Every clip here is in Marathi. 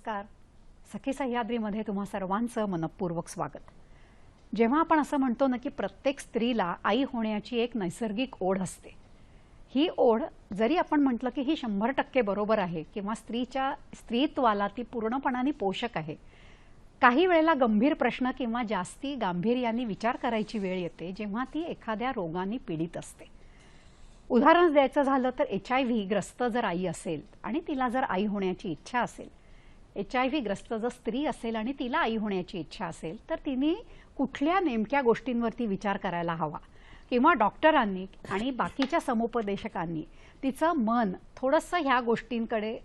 नमस्कार. सखी सह्याद्रीमध्ये तुम्हा सर्वांचं मनपूर्वक स्वागत. जेव्हा आपण असं म्हणतो ना की प्रत्येक स्त्रीला आई होण्याची एक नैसर्गिक ओढ असते, ही ओढ जरी आपण म्हटलं की ही 100% बरोबर आहे किंवा स्त्रीत्वाला ती पूर्णपणाने पोषक आहे, काही वेळेला गंभीर प्रश्न किंवा जास्ती गांभीर्याने विचार करायची वेळ येते जेव्हा ती एखाद्या रोगाने पीडित असते. उदाहरण द्यायचं झालं तर HIV ग्रस्त जर आई असेल आणि तिला जर आई होण्याची इच्छा असेल, HIV ग्रस्त जर स्त्री असेल आणि तिला आई होण्याची इच्छा असेल, तर तिने कुठल्या नेमक्या गोष्टींवरती विचार करायला हवा किंवा डॉक्टरांनी आणि बाकीच्या समुपदेशकांनी तिचं मन थोडंसं ह्या गोष्टींकडे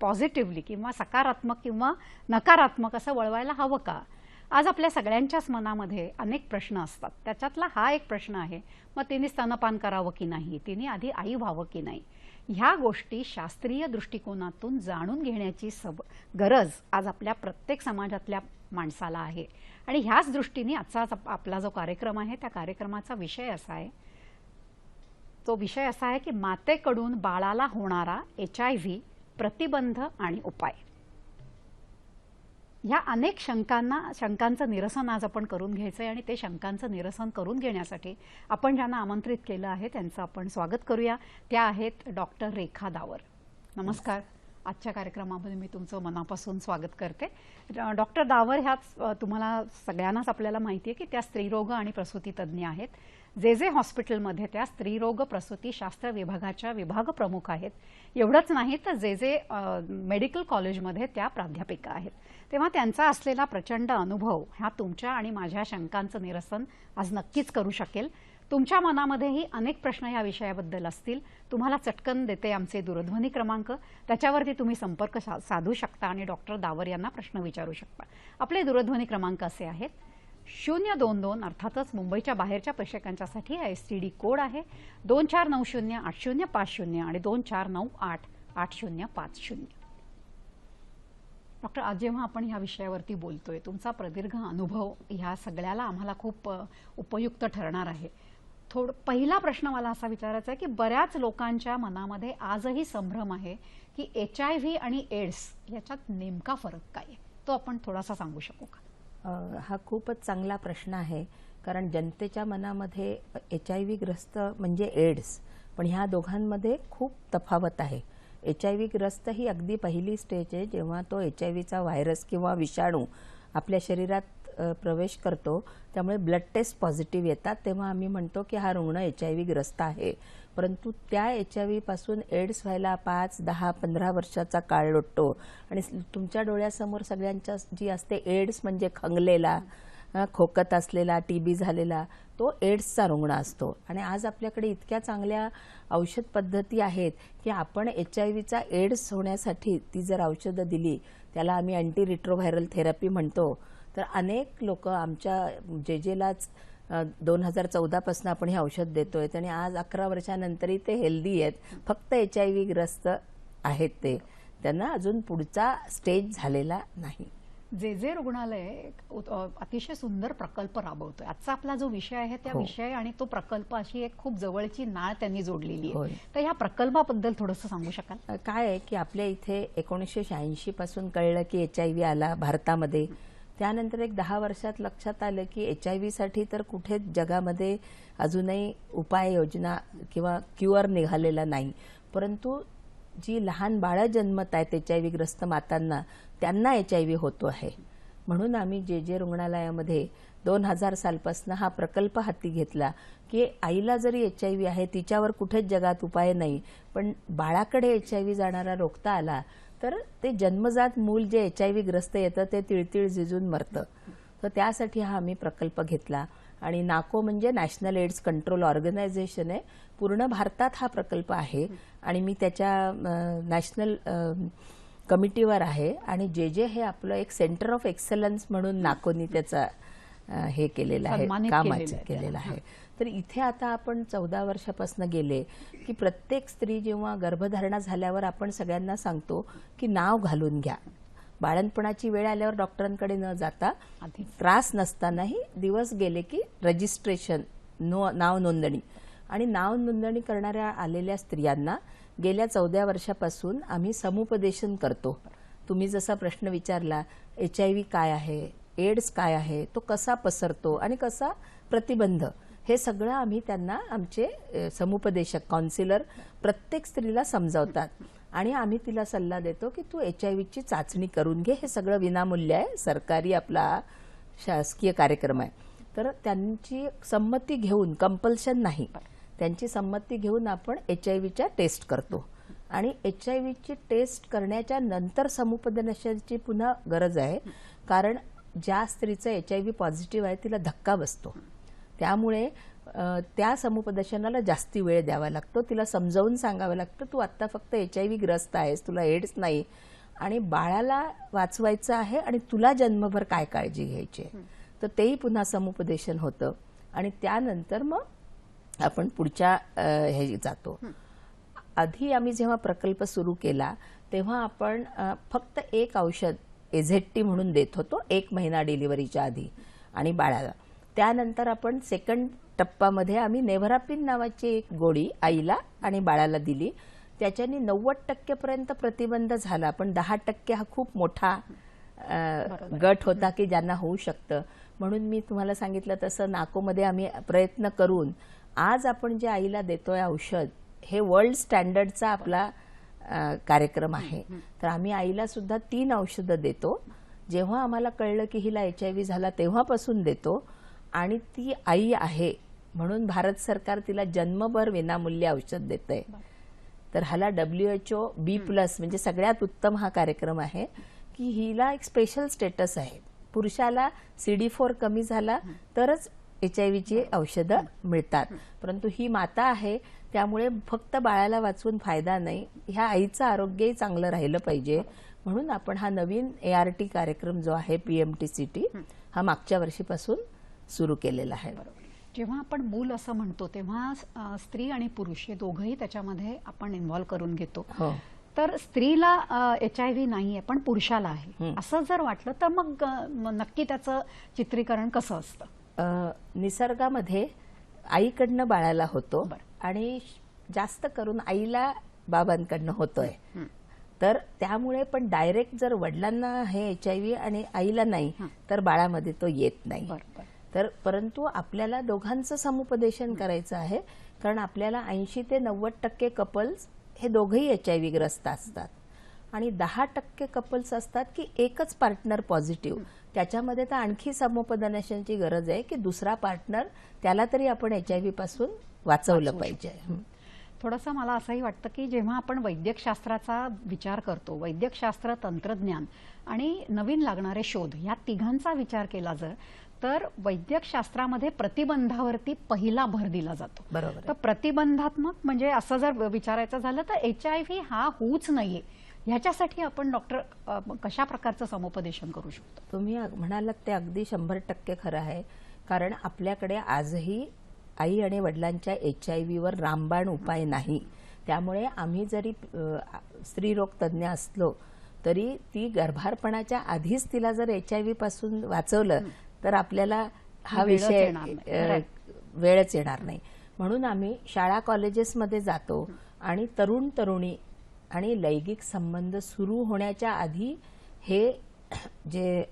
पॉझिटिव्हली किंवा सकारात्मक किंवा नकारात्मक असं वळवायला हवं का? आज आपल्या सगळ्यांच्याच मनामध्ये अनेक प्रश्न असतात. त्याच्यातला हा एक प्रश्न आहे, मग तिने स्तनपान करावं की नाही, तिने आधी आई व्हावं की नाही. ह्या गोष्टी शास्त्रीय दृष्टिकोनातून जाणून घेण्याची गरज आज आपल्या प्रत्येक समाजातल्या माणसाला आहे. आणि ह्याच दृष्टीने आजचा आपला जो कार्यक्रम आहे त्या कार्यक्रमाचा विषय असा आहे, तो विषय असा आहे की मातेकडून बाळाला होणारा HIV प्रतिबंध आणि उपाय. ह्या अनेक शंकांचं निरसन आज आपण करून घ्यायचं आहे आणि ते शंकांचं निरसन करून घेण्यासाठी आपण ज्यांना आमंत्रित केलं आहे त्यांचं आपण स्वागत करूया. त्या आहेत डॉक्टर रेखा दावर. नमस्कार. आजच्या कार्यक्रमामध्ये मी तुमचं मनापासून स्वागत करते. डॉक्टर दावर ह्या तुम्हाला सगळ्यांनाच आपल्याला माहिती आहे की त्या स्त्रीरोग आणि प्रसूती तज्ज्ञ आहेत. जे हॉस्पिटलमध्ये त्या स्त्रीरोग प्रसूती शास्त्र विभागाच्या विभाग प्रमुख आहेत. एवढंच नाही तर जे मेडिकल कॉलेजमध्ये त्या प्राध्यापिका आहेत. तेव्हा त्यांचा असलेला प्रचंड अनुभव ह्या तुमच्या आणि माझ्या शंकांचं निरसन आज नक्कीच करू शकेल. तुमच्या मनामध्येही अनेक प्रश्न या विषयाबद्दल असतील. तुम्हाला चटकन देते आमचे दूरध्वनी क्रमांक, त्याच्यावरती तुम्ही संपर्क साधू शकता आणि डॉक्टर दावर यांना प्रश्न विचारू शकता. आपले दूरध्वनी क्रमांक असे आहेत 022, अर्थातच मुंबईच्या बाहेरच्या प्रेक्षकांच्यासाठी हा STD कोड आहे 24908050 आणि 24988050. डॉक्टर, आज जेव्हा आपण ह्या विषयावरती बोलतोय, तुमचा प्रदीर्घ अनुभव ह्या सगळ्याला आम्हाला खूप उपयुक्त ठरणार आहे. पहिला प्रश्न मला असा विचारायचा आहे की बऱ्याच लोकांच्या मनामध्ये आजही संभ्रम आहे की HIV आणि एड्स याच्यात नेमका फरक काय आहे, तो आपण थोडासा सांगू शकू का? हा खूपच चांगला प्रश्न आहे, कारण जनतेच्या मनामध्ये HIV ग्रस्त म्हणजे एड्स, पण ह्या दोघांमध्ये खूप तफावत आहे. HIV ग्रस्त ही अगदी पहिली स्टेज आहे, जेव्हा तो HIVचा व्हायरस किंवा विषाणू आपल्या शरीरात प्रवेश करतो, त्यामुळे ब्लड टेस्ट पॉझिटिव्ह येतात, तेव्हा आम्ही म्हणतो की हा रुग्ण HIV ग्रस्त आहे. परंतु त्या HIV पासून एड्स व्हायला 5, 10, 15 वर्षाचा काळ लोटतो आणि तुमच्या डोळ्यासमोर सगळ्यांच्या जी असते एड्स म्हणजे खंगलेला, खोकत असलेला, TB झालेला, तो एड्सचा रुग्ण असतो. आणि आज आपल्याकडे इतक्या चांगल्या औषध पद्धती आहेत की आपण HIVचा एड्स होण्यासाठी ती जर औषधं दिली, त्याला आम्ही अँटी रिट्रोव्हायरल थेरपी म्हणतो, तर अनेक लोक आमच्या जेलाच 2014 पासून आपण हे औषध देतोय आणि आज 11 वर्षानंतरही ते हेल्दी आहेत. फक्त HIV ग्रस्त आहेत, ते त्यांना अजून पुढचा स्टेज झालेला नाही. जे रुग्णालय अतिशय सुंदर प्रकल्प राबवतोय. आजचा आपला जो विषय आहे त्या विषय आणि तो प्रकल्प अशी एक खूप जवळची नाळ त्यांनी जोडलेली आहे. तर ह्या प्रकल्पाबद्दल थोडंसं सांगू शकाल? काय आहे की आपल्या इथे 1986 पासून कळलं की HIV आला भारतामध्ये. त्यानंतर एक 10 वर्षात लक्षात आलं की HIV साठी तर कुठेच जगामध्ये अजूनही उपाययोजना किंवा क्युअर निघालेला नाही. परंतु जी लहान बाळं जन्मत आहेत HIV ग्रस्त मातांना, त्यांना HIV होतो आहे. म्हणून आम्ही जे रुग्णालयामध्ये 2000 सालपासून हा प्रकल्प हाती घेतला की आईला जरी HIV आहे, तिच्यावर कुठेच जगात उपाय नाही, पण बाळाकडे HIV जाणारा रोखता आला तर ते जन्मजात मूल जे HIV ग्रस्त येतं ते तिळतिळ झिजून मरतं. तर त्यासाठी हा आम्ही प्रकल्प घेतला. आणि नाको म्हणजे नॅशनल एड्स कंट्रोल ऑर्गनायझेशन आहे, पूर्ण भारतात हा प्रकल्प आहे आणि मी त्याच्या नॅशनल कमिटीवर आहे. आणि जे हे आपलं एक सेंटर ऑफ एक्सलन्स म्हणून नाकोनी त्याचा हे केलेलं आहे, कामाचं केलेलं आहे. तर इथे आता आपण 14 वर्षापासून गेले की प्रत्येक स्त्री जेव्हा गर्भधारणा झाल्यावर आपण सगळ्यांना सांगतो की नाव घालून घ्या. बाळंतपणाची वेळ आल्यावर डॉक्टरांकडे न जाता, त्रास नसतानाही दिवस गेले की रजिस्ट्रेशन, नाव नोंदणी. आणि नाव नोंदणी करणाऱ्या आलेल्या स्त्रियांना गेल्या 14 वर्षापासून आम्ही समुपदेशन करतो. तुम्ही जसा प्रश्न विचारला, HIV काय आहे, एड्स काय आहे, तो कसा पसरतो आणि कसा प्रतिबंध, हे सगळं आम्ही त्यांना आमचे समुपदेशक काउन्सिलर प्रत्येक स्त्रीला समजावतात आणि आम्ही तिला सल्ला देतो की तू HIV ची चाचणी करून घे. हे सगळं विनामूल्य आहे, सरकारी आपला शासकीय कार्यक्रम आहे. तर त्यांची संमती घेऊन, कंपल्शन नाही, त्यांची संमती घेऊन आपण HIVच्या टेस्ट करतो आणि HIVची टेस्ट करण्याच्या नंतर समुपदेशनाची पुन्हा गरज आहे. कारण ज्या स्त्रीचं HIV पॉझिटिव्ह आहे तिला धक्का बसतो, त्यामुळे त्या समुपदेशनाला जास्ती वेळ द्यावा लागतो. तिला समजावून सांगावं लागतं, तू आत्ता फक्त HIV ग्रस्त आहेस, तुला एड्स नाही आणि बाळाला वाचवायचं आहे आणि तुला जन्मभर काय काळजी घ्यायची आहे. तर तेही पुन्हा समुपदेशन होतं आणि त्यानंतर मग आपण पुढच्या हे जातो. आधी आम्ही जेव्हा प्रकल्प सुरू केला तेव्हा आपण फक्त एक औषध AZT म्हणून देत होतो 1 महिना डिलिव्हरीच्या आधी आणि बाळाला. त्यानंतर आपण सेकंड टप्प्यामध्ये आम्ही नेव्हरापिन नावाची एक गोळी आईला आणि बाळाला दिली. त्याच्यानी 90% पर्यंत प्रतिबंध झाला, पण 10% हा खूप मोठा गट होता की ज्यांना होऊ शकतं. म्हणून मी तुम्हाला सांगितलं तसं नाकोमध्ये आम्ही प्रयत्न करून आज आपण जे आईला देतोय औषध, हे वर्ल्ड स्टँडर्डचा आपला कार्यक्रम आहे. तर आम्ही आईला सुद्धा 3 औषधं देतो. जेव्हा आम्हाला कळलं की हिला HIV झाला तेव्हापासून देतो आणि ती आई आहे म्हणून भारत सरकार तिला जन्मभर विनामूल्य औषध देतंय. तर ह्याला WHO B+ म्हणजे सगळ्यात उत्तम हा कार्यक्रम आहे की हिला एक स्पेशल स्टेटस आहे. पुरुषाला CD4 कमी झाला तरच HIVची औषधं मिळतात, परंतु ही माता आहे त्यामुळे फक्त बाळाला वाचवून फायदा नाही, ह्या आईचं आरोग्यही चांगलं राहिलं पाहिजे. म्हणून आपण हा नवीन ART कार्यक्रम जो आहे PMTCT हा मागच्या वर्षीपासून सुरू केलेला आहे. जेव्हा आपण मूल असं म्हणतो तेव्हा स्त्री आणि पुरुष हे दोघंही त्याच्यामध्ये आपण इन्व्हॉल्व करून घेतो. तर स्त्रीला HIV नाहीये पण पुरुषाला आहे असं जर वाटलं तर मग नक्की त्याचं चित्रीकरण कसं असतं? निसर्गामध्ये आईकडनं बाळाला होतो आणि जास्त करून आईला बाबांकडनं होतोय. तर त्यामुळे पण डायरेक्ट जर वडिलांना आहे HIV आणि आईला नाही तर बाळामध्ये तो येत नाही. तर परंतु आपल्याला दोघांचं समुपदेशन करायचं आहे, कारण आपल्याला 80 ते 90% कपल्स हे दोघंही HIV ग्रस्त असतात आणि 10% कपल्स असतात की एकच पार्टनर पॉझिटिव्ह. त्याच्यामध्ये तर आणखी समुपदेशनाची गरज आहे की दुसरा पार्टनर, त्याला तरी आपण HIV पासून वाचवलं पाहिजे. थोडंसं मला असंही वाटतं की जेव्हा आपण वैद्यकशास्त्राचा विचार करतो, वैद्यकशास्त्र, तंत्रज्ञान आणि नवीन लागणारे शोध या तिघांचा विचार केला तर वैद्यकशास्त्रामध्ये प्रतिबंधावरती पहिला भर दिला जातो. बरोबर. तर प्रतिबंधात्मक म्हणजे असं जर विचारायचं झालं तर HIV हा होऊच नाहीये, ह्याच्यासाठी आपण डॉक्टर कशा प्रकारचं समुपदेशन करू शकतो? तुम्ही म्हणालात ते अगदी 100% खरं आहे. कारण आपल्याकडे आजही आई आणि वडिलांच्या HIV वर रामबाण उपाय नाही. त्यामुळे आम्ही जरी स्त्रीरोग तज्ज्ञ असलो तरी ती गर्भारपणाच्या आधीच तिला जर HIV पासून वाचवलं तर आपल्याला हा विषय वेळच येणार नाही. म्हणून आम्ही शाळा कॉलेजेसमध्ये जातो आणि तरुण तरुणी आणि लैंगिक संबंध सुरू होण्याच्या आधी हे जे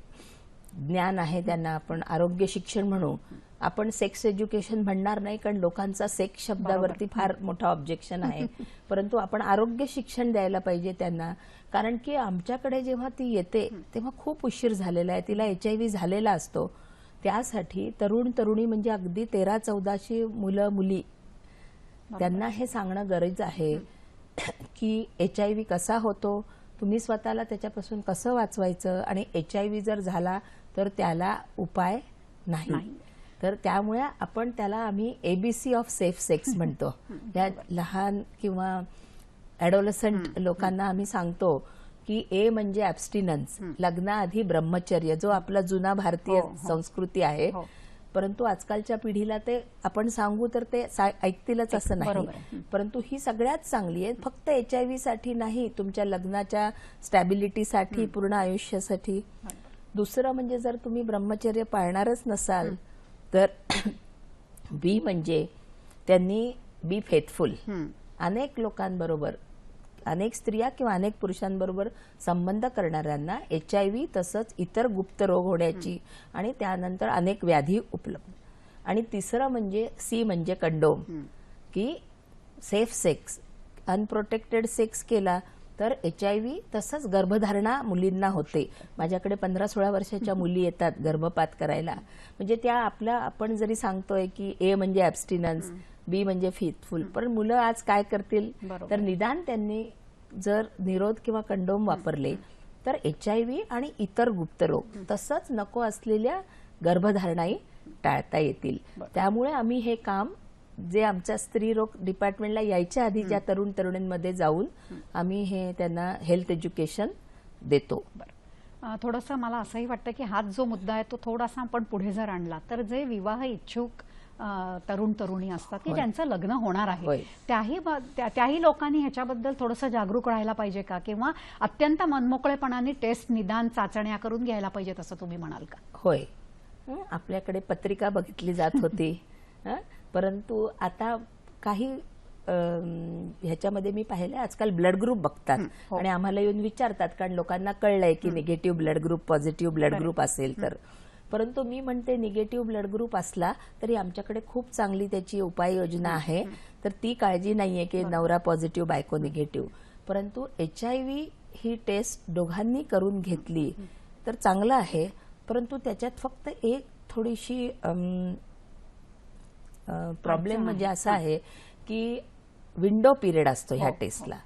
ज्ञान आहे त्यांना आपण आरोग्य शिक्षण म्हणू. आपण सेक्स एज्युकेशन म्हणणार नाही, कारण लोकांचा सेक्स शब्दावरती फार मोठा ऑब्जेक्शन आहे. परंतु आपण आरोग्य शिक्षण द्यायला पाहिजे त्यांना, कारण की आमच्याकडे जेव्हा ती येते तेव्हा खूप उशीर झालेला आहे, तिला HIV झालेला असतो. त्यासाठी तरुण तरुणी म्हणजे अगदी 13-14ची मुलं मुली, त्यांना हे सांगणं गरज आहे की HIV कसा होतो, तुम्ही स्वतःला त्याच्यापासून कसं वाचवायचं आणि HIV जर झाला तर त्याला उपाय नाही. तर त्यामुळे आपण त्याला आम्ही ABC ऑफ सेफ सेक्स म्हणतो. त्या लहान किंवा ॲडोलसंट लोकांना आम्ही सांगतो की A म्हणजे ॲब्स्टिनन्स, लग्नाआधी ब्रह्मचर्य, जो आपला जुना भारतीय संस्कृती आहे. परंतु आजकालच्या पिढीला ते आपण सांगू तर ते ऐकतीलच असं नाही. परंतु ही सगळ्यात चांगली आहे, फक्त HIV साठी नाही, तुमच्या लग्नाच्या स्टॅबिलिटीसाठी, पूर्ण आयुष्यासाठी. दुसरं म्हणजे जर तुम्ही ब्रह्मचर्य पाळणारच नसाल तर B म्हणजे त्यांनी बी फेथफुल. अनेक लोकांबरोबर अनेक स्त्रिया किंवा अनेक पुरुषांबरोबर संबंध करणाऱ्यांना HIV तसंच इतर गुप्त रोग होण्याची आणि त्यानंतर अनेक व्याधी उपलब्ध. आणि तिसरं म्हणजे C म्हणजे कंडोम, की सेफ सेक्स, अनप्रोटेक्टेड सेक्स केला तर HIV तसंच गर्भधारणा मुलींना होते. माझ्याकडे 15-16 वर्षाच्या मुली येतात गर्भपात करायला. म्हणजे त्या आपण जरी सांगतोय की A म्हणजे ॲब्स्टिनन्स, B म्हणजे फेथफुल, पण मुलं आज काय करतील तर निदान त्यांनी जर निरोध किंवा कंडोम वापरले तर HIV आणि इतर गुप्त रोग तसंच नको असलेल्या गर्भधारणाही टाळता येतील. त्यामुळे आम्ही हे काम जे आमच्या स्त्री रोग डिपार्टमेंटला यायच्या आधी ज्या तरुण तरुणींमध्ये जाऊन आम्ही हे त्यांना हेल्थ एज्युकेशन देतो. थोडंसं मला असंही वाटतं की हाच जो मुद्दा आहे तो थोडासा आपण पुढे जर आणला तर जे विवाह इच्छुक तरुण तरुणी असतात की ज्यांचं लग्न होणार आहे त्याही लोकांनी ह्याच्याबद्दल थोडंसं जागरूक राहायला पाहिजे का, किंवा अत्यंत मनमोकळेपणाने टेस्ट निदान चाचण्या करून घ्यायला पाहिजेत असं तुम्ही म्हणाल का? होय, आपल्याकडे पत्रिका बघितली जात होती, परंतु आता काही ह्याच्यामध्ये मी पाहिले आजकाल ब्लड ग्रुप बघतात आणि आम्हाला येऊन विचारतात, कारण लोकांना कळलंय की negative blood group, positive blood group असेल तर. परंतु मी म्हणते निगेटिव्ह ब्लड ग्रुप असला तरी आमच्याकडे खूप चांगली त्याची उपाययोजना आहे. तर ती काळजी नाहीये की नवरा पॉझिटिव्ह बायको निगेटिव्ह, परंतु HIV ही टेस्ट दोघांनी करून घेतली तर चांगलं आहे. परंतु त्याच्यात फक्त एक थोडीशी प्रॉब्लेम म्हणजे असा आहे की विंडो पिरियड असतो ह्या टेस्टला.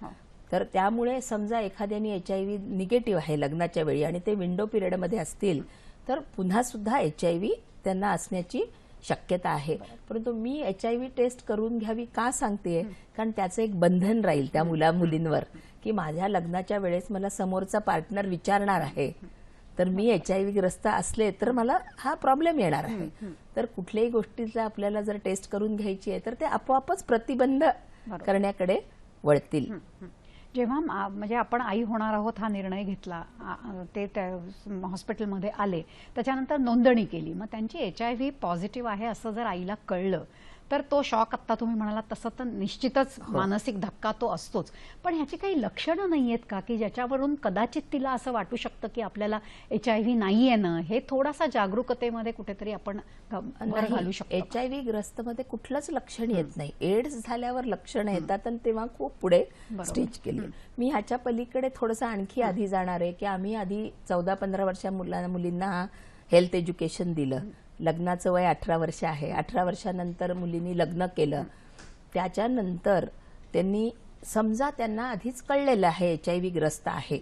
तर त्यामुळे समजा एखाद्याने HIV निगेटिव्ह आहे लग्नाच्या वेळी आणि ते विंडो पिरियडमध्ये असतील तर पुन्हा सुद्धा HIV त्यांना असण्याची शक्यता आहे. परंतु मी HIV टेस्ट करून घ्यावी का सांगतेय, कारण त्याचं एक बंधन राहील त्या मुलींवर की माझ्या लग्नाच्या वेळेस मला समोरचा पार्टनर विचारणार आहे, तर मी HIV ग्रस्त असले तर मला हा प्रॉब्लेम येणार आहे. तर कुठल्याही गोष्टीचा आपल्याला जर टेस्ट करून घ्यायची आहे तर ते आपोआपच प्रतिबंध करण्याकडे वळतील. जेव्हा म्हणजे आपण आई होणार आहोत हा निर्णय घेतला, ते हॉस्पिटलमध्ये आले, त्याच्यानंतर नोंदणी केली, मग त्यांची HIV पॉझिटिव्ह आहे असं जर आईला कळलं तर तो शॉक आत्ता तुम्ही म्हणालात तसं तर निश्चितच मानसिक धक्का तो असतोच. पण ह्याची काही लक्षणं नाही आहेत का की ज्याच्यावरून कदाचित तिला असं वाटू शकतं की आपल्याला HIV नाहीये ना? हे थोडासा जागरूकतेमध्ये कुठेतरी आपण घालू शकतो. HIV ग्रस्त मध्ये कुठलंच लक्षण येत नाही. एड्स झाल्यावर लक्षण येतात आणि तेव्हा खूप पुढे स्टेज केली. मी ह्याच्या पलीकडे थोडंसं आणखी आधी जाणार आहे की आम्ही आधी 14-15 वर्षा मुलींना हेल्थ एज्युकेशन दिलं. लग्नाचं वय 18 वर्ष आहे. 18 वर्षानंतर मुलींनी लग्न केलं, त्याच्यानंतर त्यांनी समजा त्यांना आधीच कळलेलं आहे HIV ग्रस्त आहे,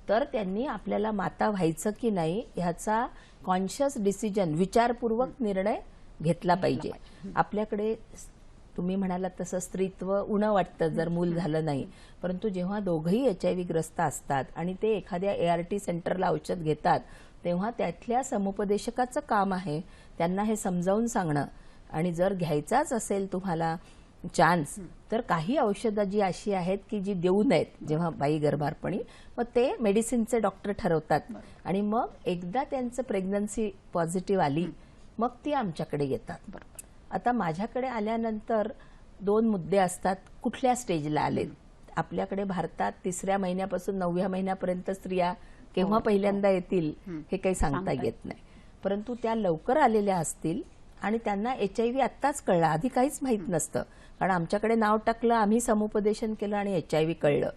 तर त्यांनी आपल्याला माता व्हायचं की नाही ह्याचा कॉन्शियस डिसिजन, विचारपूर्वक निर्णय घेतला पाहिजे. आपल्याकडे तुम्ही म्हणालात तसं स्त्रीत्व उणं वाटतं जर मूल झालं नाही, परंतु जेव्हा दोघंही HIV ग्रस्त असतात आणि ते एखाद्या ART सेंटरला औषध घेतात तेव्हा त्यातल्या समुपदेशकाचं काम आहे त्यांना हे समजावून सांगणं. आणि जर घ्यायचाच असेल तुम्हाला चान्स तर काही औषधं जी अशी आहेत की जी देऊ नयेत जेव्हा बाई गर्भारपणी, मग ते मेडिसिनचे डॉक्टर ठरवतात. आणि मग एकदा त्यांचं प्रेग्नन्सी पॉझिटिव्ह आली मग ती आमच्याकडे येतात. आता माझ्याकडे आल्यानंतर 2 मुद्दे असतात, कुठल्या स्टेजला आले. आपल्याकडे भारतात 3ऱ्या महिन्यापासून 9व्या महिन्यापर्यंत स्त्रिया केव्हा पहिल्यांदा येतील हे काही सांगता येत नाही. परंतु त्या लवकर आलेल्या असतील आणि त्यांना HIV आत्ताच कळलं, आधी काहीच माहीत नसतं, कारण आमच्याकडे नाव टाकलं, आम्ही समुपदेशन केलं आणि HIV कळलं.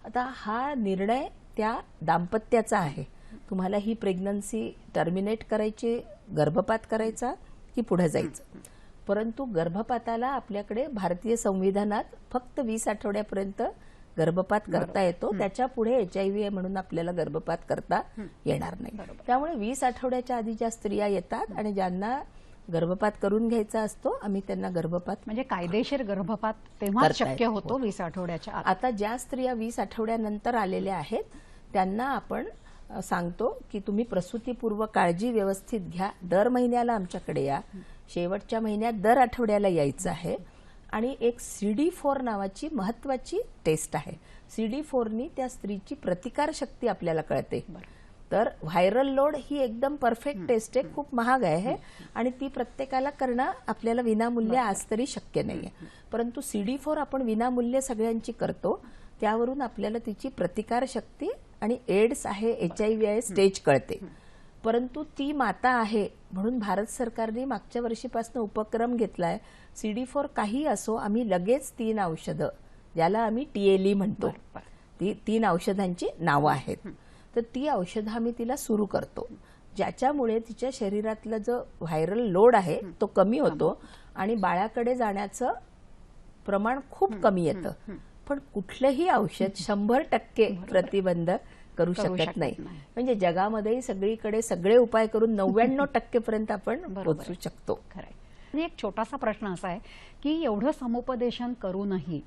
आता हा निर्णय त्या दाम्पत्याचा आहे, तुम्हाला ही प्रेग्नन्सी टर्मिनेट करायची, गर्भपात करायचा की पुढे जायचं. परंतु गर्भपाताला आपल्याकडे भारतीय संविधानात फक्त 20 आठवड्यापर्यंत गर्भपात करता येतो, त्याच्या पुढे HIV आहे म्हणून आपल्याला गर्भपात करता येणार नाही. त्यामुळे 20 आठवड्याच्या आधी ज्या स्त्रिया येतात आणि ज्यांना गर्भपात करून घ्यायचा असतो आम्ही त्यांना गर्भपात, म्हणजे कायदेशीर गर्भपात तेव्हा शक्य होतो 20 आठवड्याच्या आत. आता ज्या स्त्रिया 20 आठवड्यानंतर आलेल्या आहेत त्यांना आपण सांगतो की तुम्ही प्रसूतीपूर्व काळजी व्यवस्थित घ्या, दर महिन्याला आमच्याकडे या, शेवटच्या महिन्यात दर आठवड्याला यायचं आहे. आणि एक CD4 नावाची महत्वाची टेस्ट आहे. CD4नी त्या स्त्रीची प्रतिकारशक्ती आपल्याला कळते. तर व्हायरल लोड ही एकदम परफेक्ट टेस्ट आहे, खूप महाग आहे आणि ती प्रत्येकाला करणं आपल्याला विनामूल्य आज तरी शक्य नाहीये. परंतु CD4 आपण विनामूल्य सगळ्यांची करतो. त्यावरून आपल्याला तिची प्रतिकारशक्ती आणि एड्स आहे, HIV आहे स्टेज कळते. परंतु ती माता आहे म्हणून भारत सरकारने मागच्या वर्षीपासून उपक्रम घेतलाय, CD4 काही असो आम्ही लगेच 3 औषधं, ज्याला आम्ही TLE म्हणतो, ती 3 औषधांची नावं आहेत, तर ती औषधं आम्ही तिला सुरू करतो, ज्याच्यामुळे तिच्या शरीरातला जो व्हायरल लोड आहे तो कमी होतो आणि बाळाकडे जाण्याचं प्रमाण खूप कमी येतं. पण कुठलंही औषध 100% प्रतिबंध करू शकत नाही. म्हणजे जगामध्ये सगळीकडे सगळे उपाय करून 99% पर्यंत आपण पोहोचू शकतो. खरंय. आणि एक छोटासा प्रश्न असा आहे की एवढं समुपदेशन करूनही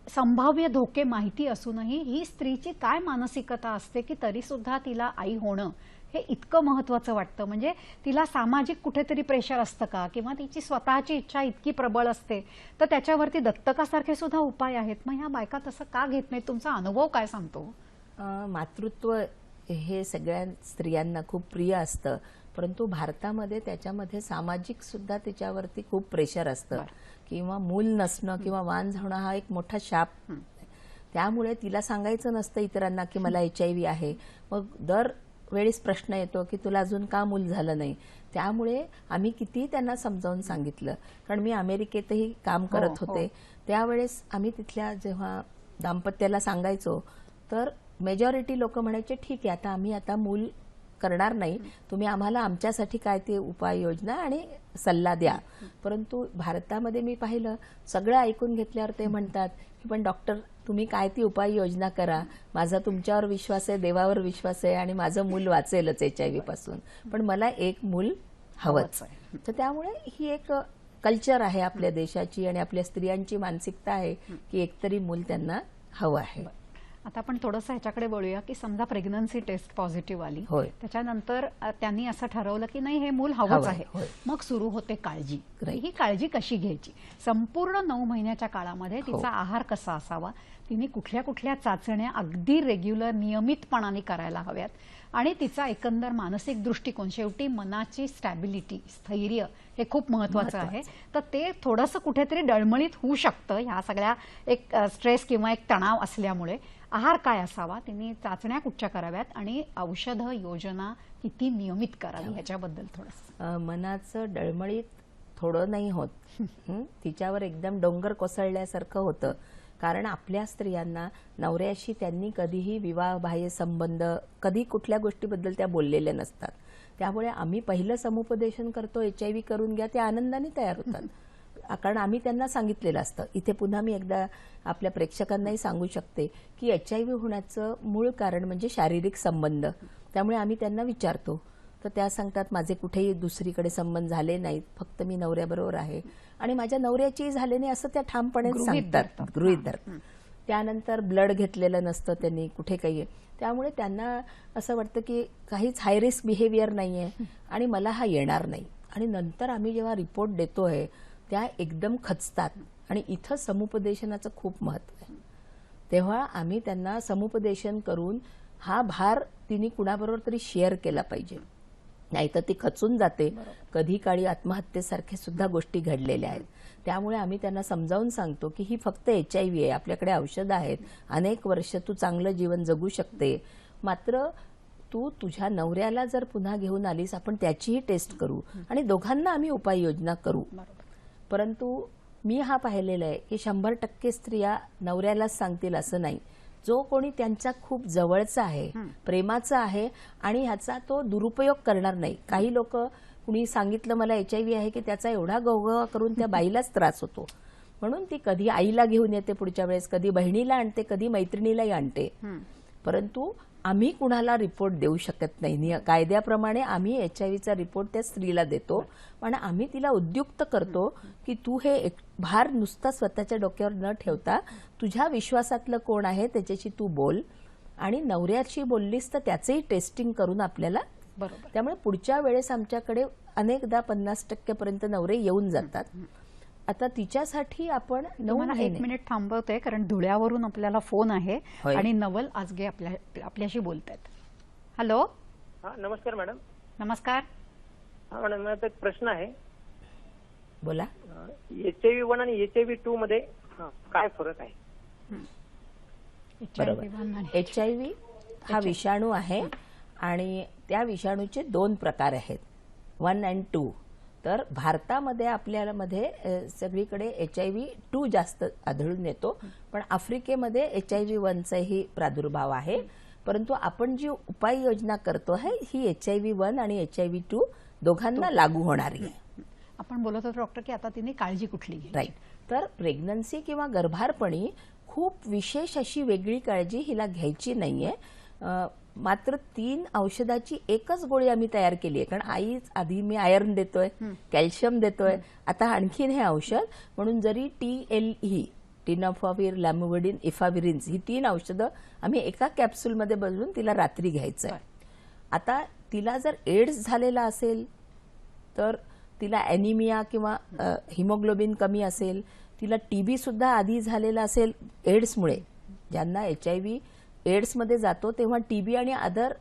संभाव्य धोके माहिती असूनही ही स्त्रीची काय मानसिकता असते की तरी सुद्धा तिला आई होणं हे इतकं महत्वाचं वाटतं. म्हणजे तिला सामाजिक कुठेतरी प्रेशर असतं का, किंवा तिची स्वतःची इच्छा इतकी प्रबळ असते तर त्याच्यावरती दत्तकासारखे सुद्धा उपाय आहेत. मग ह्या बायका तसं का घेत नाहीत? तुमचा अनुभव काय सांगतो? मातृत्व हे सगळ्या स्त्रियांना खूप प्रिय असतं, परंतु भारतामध्ये त्याच्यामध्ये सामाजिक सुद्धा त्याच्यावरती खूप प्रेशर असतं. किंवा मूल नसणं किंवा वांझ होणं हा एक मोठा शाप. त्यामुळे तिला सांगायचं नसतं इतरांना की मला HIV आहे. मग दर वेळेस प्रश्न येतो की तुला अजून का मूल झालं नाही. त्यामुळे आम्ही किती त्यांना समजावून सांगितलं, कारण मी अमेरिकेतही काम करत होते, त्यावेळेस आम्ही तिथल्या जेव्हा दाम्पत्याला सांगायचो तर मेजॉरिटी लोक म्हणायचे ठीक आहे, आता आम्ही आता मूल करणार नाही, तुम्ही आम्हाला आमच्यासाठी काय ते उपाययोजना आणि सल्ला द्या. परंतु भारतामध्ये मी पाहिलं सगळं ऐकून घेतल्यावर ते म्हणतात की पण डॉक्टर तुम्ही काय ती उपाययोजना करा, माझा तुमच्यावर विश्वास आहे, देवावर विश्वास आहे आणि माझं मूल वाचेलच HIV पासून, पण मला एक मूल हवंच. तर त्यामुळे ही एक कल्चर आहे आपल्या देशाची आणि आपल्या स्त्रियांची मानसिकता आहे की एकतरी मूल त्यांना हवं आहे. आता आपण थोडंसं ह्याच्याकडे वळूया की समजा प्रेग्नन्सी टेस्ट पॉझिटिव्ह आली, त्याच्यानंतर त्यांनी असं ठरवलं की नाही हे मूल हवंच आहे, मग सुरू होते काळजी. ही काळजी कशी घ्यायची? संपूर्ण 9 महिन्याच्या काळामध्ये तिचा आहार कसा असावा, तिने कुठल्या कुठल्या चाचण्या अगदी रेग्युलर नियमितपणाने करायला हव्यात, आणि तिचा एकंदर मानसिक दृष्टिकोन, शेवटी मनाची स्टॅबिलिटी, स्थैर्य हे खूप महत्वाचं आहे. तर ते थोडंसं कुठेतरी डळमळीत होऊ शकतं ह्या सगळ्या एक स्ट्रेस किंवा एक तणाव असल्यामुळे. आहार काय असावा, तिने चाचण्या कुठच्या कराव्यात, आणि औषध योजना किती नियमित करावी ह्याच्याबद्दल थोडंसं. मनाचं डळमळीत थोडं नाही होत, तिच्यावर एकदम डोंगर कोसळल्यासारखं होतं. कारण आपल्या स्त्रियांना नवऱ्याशी त्यांनी कधीही विवाहबाह्य संबंध, कधी कुठल्या गोष्टीबद्दल त्या बोललेल्या नसतात. त्यामुळे आम्ही पहिलं समुपदेशन करतो HIV करून घ्या, ते आनंदाने तयार होतात. कारण आम्ही त्यांना सांगितलेलं असतं. इथे पुन्हा मी एकदा आपल्या प्रेक्षकांनाही सांगू शकते की HIV होण्याचं मूळ कारण म्हणजे शारीरिक संबंध. त्यामुळे आम्ही त्यांना विचारतो तर त्या सांगतात माझे कुठेही दुसरीकडे संबंध झाले नाहीत, फक्त मी नवऱ्याबरोबर आहे आणि माझ्या नवऱ्याचीही झाले नाही असं त्या ठामपणे सांगतात, गृहीत धरतात. त्यानंतर ब्लड घेतलेलं नसतं त्यांनी कुठे काही. त्यामुळे त्यांना असं वाटतं की काहीच हाय रिस्क बिहेवियर नाहीये आणि मला हा येणार नाही. आणि नंतर आम्ही जेव्हा रिपोर्ट देतोय त्या एकदम खचतात. आणि इथं समुपदेशनाचं खूप महत्व आहे. तेव्हा आम्ही त्यांना समुपदेशन करून हा भार तिने कुणाबरोबर तरी शेअर केला पाहिजे, नाहीतर ती खचून जाते. कधी काळी आत्महत्येसारख्या सुद्धा गोष्टी घडलेल्या आहेत. त्यामुळे आम्ही त्यांना समजावून सांगतो की ही फक्त HIV आहे, आपल्याकडे औषधं आहेत, अनेक वर्ष तू चांगलं जीवन जगू शकते. मात्र तू तुझ्या नवऱ्याला जर पुन्हा घेऊन आलीस, आपण त्याचीही टेस्ट करू आणि दोघांना आम्ही उपाययोजना करू. परंतु मी हा पाहिलेला आहे की 100% स्त्रिया नवऱ्यालाच सांगतील असं नाही. जो कोणी त्यांचा खूप जवळचा आहे, प्रेमाचा आहे आणि ह्याचा तो दुरुपयोग करणार नाही. काही लोक कुणी सांगितलं मला HIV आहे की त्याचा एवढा गवगवा करून त्या बाईलाच त्रास होतो. म्हणून ती कधी आईला घेऊन येते, पुढच्या वेळेस कधी बहिणीला आणते, कधी मैत्रिणीलाही आणते. परंतु आम्ही कुणाला रिपोर्ट देऊ शकत नाही. कायद्याप्रमाणे आम्ही HIVचा रिपोर्ट त्या स्त्रीला देतो, पण आम्ही तिला उद्युक्त करतो की तू हे भार नुसता स्वतःच्या डोक्यावर न ठेवता तुझ्या विश्वासातलं कोण आहे त्याच्याशी तू बोल, आणि नवऱ्याशी बोललीस तर त्याचंही टेस्टिंग करून आपल्याला. त्यामुळे पुढच्या वेळेस आमच्याकडे अनेकदा 50% पर्यंत नवरे येऊन जातात. आता तिच्यासाठी आपण 1 मिनिट थांबवते, कारण धुळ्यावरून आपल्याला फोन आहे आणि नवल आजगे आपल्याशी बोलतात. हॅलो. नमस्कार मॅडम. नमस्कार. मॅडम, माझा एक प्रश्न आहे. बोला. HIV1 आणि HIV2 मध्ये काय फरक आहे? बरोबर. HIV हा विषाणू आहे आणि त्या विषाणूचे 2 प्रकार आहेत, 1 आणि 2. तर भारतामध्ये आपल्यामध्ये सगळीकडे HIV-2 जास्त आढळून येतो, पण आफ्रिकेमध्ये HIV-1चाही प्रादुर्भाव आहे. परंतु आपण जी उपाययोजना करतो आहे ही HIV-1 आणि HIV-2 दोघांना लागू होणारी आहे. आपण बोलत होतो डॉक्टर की आता तिने काळजी कुठली घ्यायची? राईट. तर प्रेग्नन्सी किंवा गर्भारपणी खूप विशेष अशी वेगळी काळजी हिला घ्यायची नाहीये. मात्र 3 औषधाची एकच गोळी आम्ही तयार केली आहे, कारण आई आधी मी आयर्न देतोय, कॅल्शियम देतोय, आता आणखीन हे औषध. म्हणून जरी TLE, टिनोफाविर, लॅमोव्हिडिन, इफाविरिन्स ही 3 औषधं आम्ही एका कॅप्सूलमध्ये बदलून तिला रात्री घ्यायचं आहे. आता तिला जर एड्स झालेला असेल तर तिला ॲनिमिया किंवा हिमोग्लोबिन कमी असेल, तिला TB सुद्धा आधी झालेला असेल एड्समुळे, ज्यांना HIV एड्समध्ये जातो तेव्हा TB आणि अदर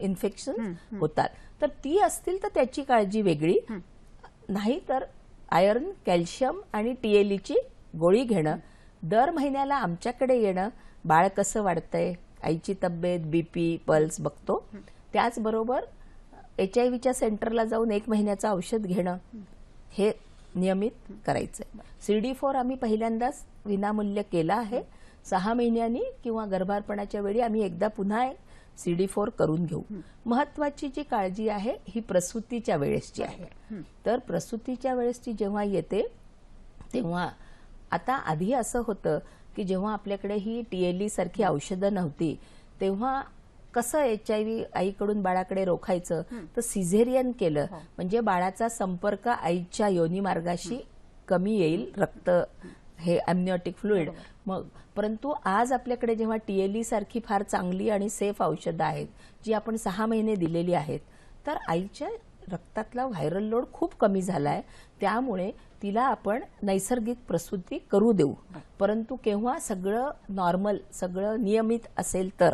इन्फेक्शन होतात, तर ती असतील तर त्याची काळजी वेगळी. नाही तर आयर्न, कॅल्शियम आणि TLEची गोळी घेणं, दर महिन्याला आमच्याकडे येणं, बाळ कसं वाढतंय, आईची तब्येत, BP, पल्स बघतो. त्याचबरोबर HIVच्या सेंटरला जाऊन 1 महिन्याचं औषध घेणं हे नियमित करायचंय. CD4 आम्ही पहिल्यांदाच विनामूल्य केला आहे. 6 महिन्यांनी किंवा गर्भारपणाच्या वेळी आम्ही एकदा पुन्हा CD4 करून घेऊ. महत्वाची जी काळजी आहे ही प्रसूतीच्या वेळेसची आहे. तर प्रसूतीच्या वेळेसची जेव्हा येते तेव्हा आता आधी असं होतं की जेव्हा आपल्याकडे ही TLE सारखी औषधं नव्हती तेव्हा कसं HIV आईकडून बाळाकडे रोखायचं, तर सिझेरियन केलं म्हणजे बाळाचा संपर्क आईच्या योनिमार्गाशी कमी येईल, रक्त हे अम्निओटिक फ्लुइड. मग परंतु आज आपल्याकडे जेव्हा TLE सारखी फार चांगली आणि सेफ औषधं आहेत जी आपण 6 महिने दिलेली आहेत, तर आईच्या रक्तातला व्हायरल लोड खूप कमी झालाय. त्यामुळे तिला आपण नैसर्गिक प्रसूती करू देऊ. परंतु केव्हा सगळं नॉर्मल, सगळं नियमित असेल, तर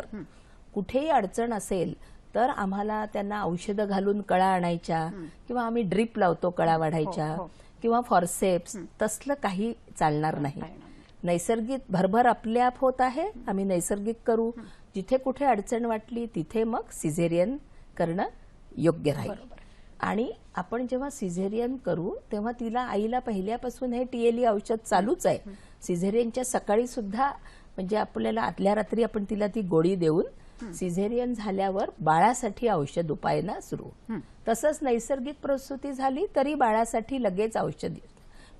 कुठेही अडचण असेल तर आम्हाला त्यांना औषधं घालून कळा आणायच्या किंवा आम्ही ड्रिप लावतो कळा वाढायच्या किंवा फॉर्सेप्स, तसलं काही चालणार नाही. नैसर्गिक भरभर आपले आप होत आहे, आम्ही नैसर्गिक करू. जिथे कुठे अडचण वाटली तिथे मग सिझेरियन करणं योग्य राहील. आणि आपण जेव्हा सिझेरियन करू तेव्हा तिला, आईला पहिल्यापासून हे TLE औषध चालूच आहे. सिझेरियनच्या सकाळी सुद्धा म्हणजे आपल्याला आदल्या रात्री आपण तिला ती गोळी देऊन सिझेरियन झाल्यावर बाळासाठी औषध उपायना सुरू. तसंच नैसर्गिक प्रसूती झाली तरी बाळासाठी लगेच औषध.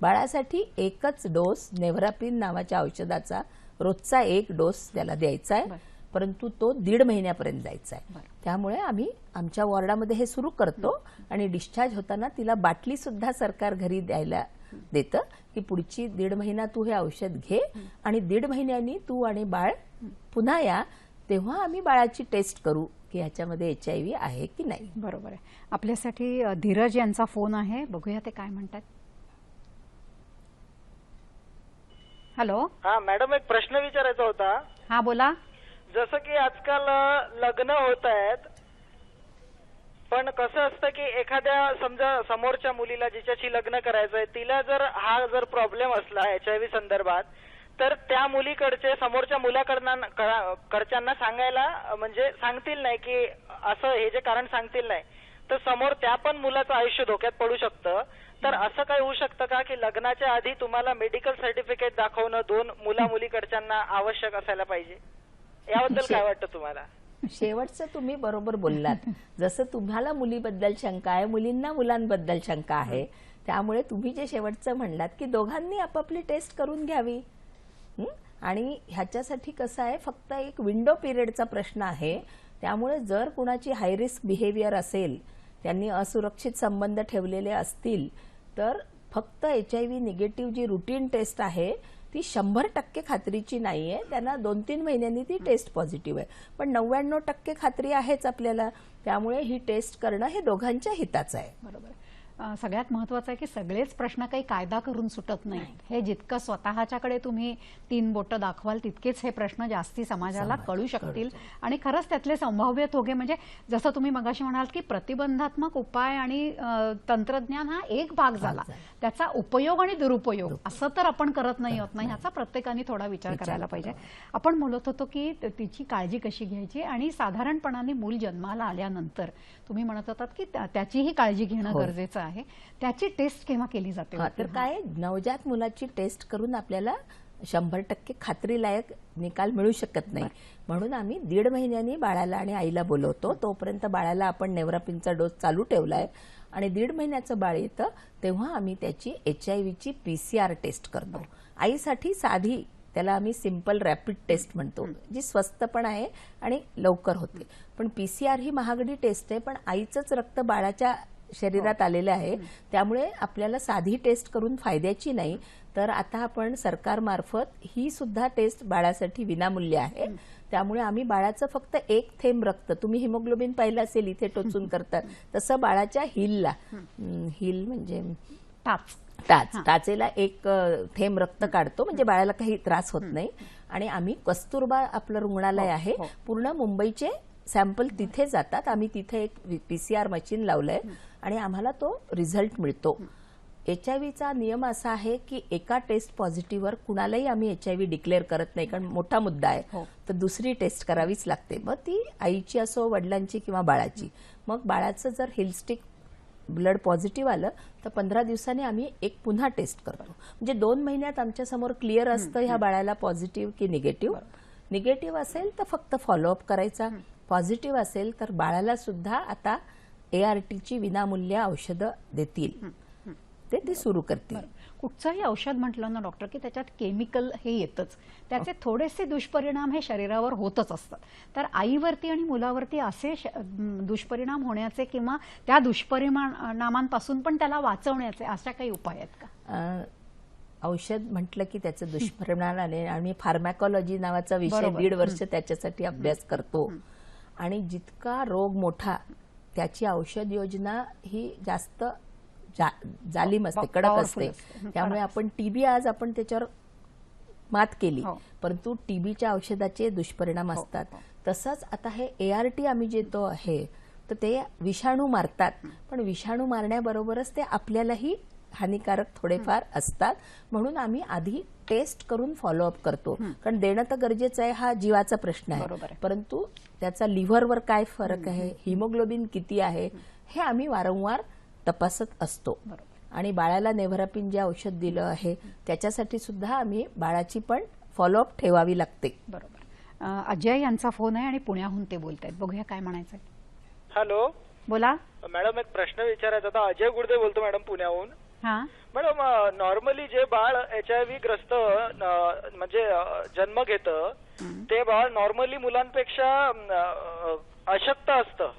बाळासाठी एकच डोस नेव्हरापिन नावाच्या औषधाचा रोजचा 1 डोस त्याला द्यायचा आहे, परंतु तो 1.5 महिन्यापर्यंत जायचा आहे. त्यामुळे आम्ही आमच्या वॉर्डामध्ये हे सुरू करतो आणि डिस्चार्ज होताना तिला बाटली सुद्धा सरकार घरी द्यायला देतं की पुढची 1.5 महिना तू हे औषध घे आणि 1.5 महिन्यांनी तू आणि बाळ पुन्हा या, तेव्हा आम्ही बाळाची टेस्ट करू की ह्याच्यामध्ये HIV आहे की नाही. बरोबर आहे. आपल्यासाठी धीरज यांचा फोन आहे, बघूया ते काय म्हणतात. हॅलो. हा मॅडम, एक प्रश्न विचारायचा होता. हा बोला. जसं की आजकाल लग्न होत आहेत, पण कसं असतं की एखाद्या समजा समोरच्या मुलीला जिच्याशी लग्न करायचं आहे तिला जर प्रॉब्लेम असला HIV संदर्भात, तर त्या मुलीकडचे समोरच्या मुलाकडच्यांना सांगायला म्हणजे सांगतील नाही की असं हे जे कारण सांगतील नाही, तर समोर त्या पण मुलाचं आयुष्य धोक्यात पडू शकतं. तर असं काही होऊ शकतं का की लग्नाच्या आधी तुम्हाला मेडिकल सर्टिफिकेट दाखवणं 2 मुलीकडच्यांना आवश्यक असायला पाहिजे? याबद्दल काय वाटतं तुम्हाला? शेवटचं तुम्ही बरोबर बोललात. जसं तुम्हाला मुलीबद्दल शंका आहे, मुलींना मुलांबद्दल शंका आहे, त्यामुळे तुम्ही जे शेवटचं म्हणलात की दोघांनी आपापली टेस्ट करून घ्यावी. आणि ह्याच्यासाठी कसं आहे, फक्त एक विंडो पिरियडचा प्रश्न आहे. त्यामुळे जर कुणाची हाय रिस्क बिहेवियर असेल, त्यांनी असुरक्षित संबंध ठेवलेले असतील, तर फक्त HIV निगेटिव्ह जी रुटीन टेस्ट आहे ती 100% खात्रीची नाहीये. त्यांना 2-3 महिन्यांनी ती टेस्ट पॉझिटिव्ह आहे, पण 99% खात्री आहेच आपल्याला. त्यामुळे ही टेस्ट करणं हे दोघांच्या हिताचं आहे. बरोबर. सगळ्यात महत्वाचं आहे की सगळेच प्रश्न काही कायदा करून सुटत नाही. हे जितकं स्वतःच्याकडे तुम्ही 3 बोटं दाखवाल तितकेच हे प्रश्न जास्ती समाजाला कळू शकतील. आणि खरंच त्यातले संभाव्य तोगे म्हणजे जसं तुम्ही मगाशी म्हणाल की प्रतिबंधात्मक उपाय आणि तंत्रज्ञान हा एक भाग झाला, त्याचा उपयोग आणि दुरुपयोग असं तर आपण करत नाही होत नाही, ह्याचा प्रत्येकाने थोडा विचार करायला पाहिजे. आपण बोलत होतो की तिची काळजी कशी घ्यायची आणि साधारणपणाने मूल जन्माला आल्यानंतर तुम्ही म्हणत होतात की त्याचीही काळजी घेणं गरजेचं आहे. त्याची टेस्ट केव्हा केली जाते? तर काय नवजात मुलाची टेस्ट करून आपल्याला 100% खात्रीलायक निकाल मिळू शकत नाही. म्हणून आम्ही 1.5 महिन्यांनी बाळाला आणि आईला बोलवतो. तोपर्यंत बाळाला आपण नेव्हरापिनचा डोस चालू ठेवलाय आणि 1.5 महिन्याचं बाळ येतं तेव्हा आम्ही त्याची HIV PCR टेस्ट करतो. आईसाठी साधी, त्याला आम्ही सिंपल रॅपिड टेस्ट म्हणतो, जी स्वस्त पण आहे आणि लवकर होते. पण PCR ही महागडी टेस्ट आहे, पण आईचंच रक्त बाळाच्या शरीरात आलेलं आहे, त्यामुळे आपल्याला साधी टेस्ट करून फायद्याची नाही. तर आता आपण सरकारमार्फत ही सुद्धा टेस्ट बाळासाठी विनामूल्य आहे. त्यामुळे आम्ही बाळाचं फक्त 1 थेंब रक्त, तुम्ही हिमोग्लोबिन पाहिलं असेल इथे टोचून करतात, तसं बाळाच्या हिलला, हिल म्हणजे टाचेला 1 थेंब रक्त काढतो, म्हणजे बाळाला काही त्रास होत नाही. आणि आम्ही कस्तुरबा आपलं रुग्णालय आहे, पूर्ण मुंबईचे सॅम्पल तिथे जातात. आम्ही तिथे एक PCR मशीन लावलंय आणि आम्हाला तो रिझल्ट मिळतो. HIVचा नियम असा आहे की एका टेस्ट पॉझिटिव्हवर कुणालाही आम्ही HIV डिक्लेअर करत नाही, कारण मोठा मुद्दा आहे. तर दुसरी टेस्ट करावीच लागते, मग ती आईची असो, वडिलांची किंवा बाळाची. मग बाळाचं जर हिलस्टिक ब्लड पॉझिटिव्ह आलं तर 15 दिवसांनी आम्ही एक पुन्हा टेस्ट करतो. म्हणजे 2 महिन्यात आमच्या समोर क्लिअर असतं ह्या बाळाला पॉझिटिव्ह की निगेटिव्ह. निगेटिव्ह असेल तर फक्त फॉलोअप करायचा, पॉझिटिव्ह असेल तर बाळाला सुद्धा आता ARTची विनामूल्य औषधं देतील, ते सुरू करतील. कुठचंही औषध म्हटलं ना डॉक्टर की त्याच्यात केमिकल हे येतच, त्याचे थोडेसे दुष्परिणाम हे शरीरावर होतच असतात. तर आईवरती आणि मुलावरती असे दुष्परिणाम होण्याचे किंवा त्या दुष्परिणामांपासून पण त्याला वाचवण्याचे अशा काही उपाय आहेत का? औषध म्हटलं की त्याचं दुष्परिणाम आले. आणि फार्मॅकॉलॉजी नावाचा विषय 1.5 वर्ष त्याच्यासाठी अभ्यास करतो. आणि जितका रोग मोठा त्याची औषध योजना ही जास्त जालिम असते, कडक असते. त्यामुळे आपण TB आज आपण त्याच्यावर मात केली, परंतु TBच्या औषधाचे दुष्परिणाम असतात. तसंच आता हे ART आम्ही देतो आहे तर ते विषाणू मारतात, पण विषाणू मारण्याबरोबरच ते आपल्यालाही हानिकारक थोडेफार असतात. म्हणून आम्ही आधी टेस्ट करून फॉलोअप करतो, कारण देणं तर गरजेचं आहे, हा जीवाचा प्रश्न आहे. परंतु त्याचा लिव्हरवर काय फरक आहे, हिमोग्लोबिन किती आहे, हे आम्ही वारंवार तपासत असतो. आणि बाळाला नेव्हरापिन जे औषध दिलं आहे त्याच्यासाठी सुद्धा आम्ही बाळाची पण फॉलोअप ठेवावी लागते. बरोबर. अजय यांचा फोन आहे आणि पुण्याहून ते बोलतायत, बघूया काय म्हणायचं. हॅलो, बोला मॅडम. एक प्रश्न विचारायचा होता. अजय गुडदे बोलतो मॅडम, पुण्याहून. मॅडम, नॉर्मली जे बाळ HIV ग्रस्त म्हणजे जन्म घेतं ते बाळ नॉर्मली मुलांपेक्षा अशक्त असतं,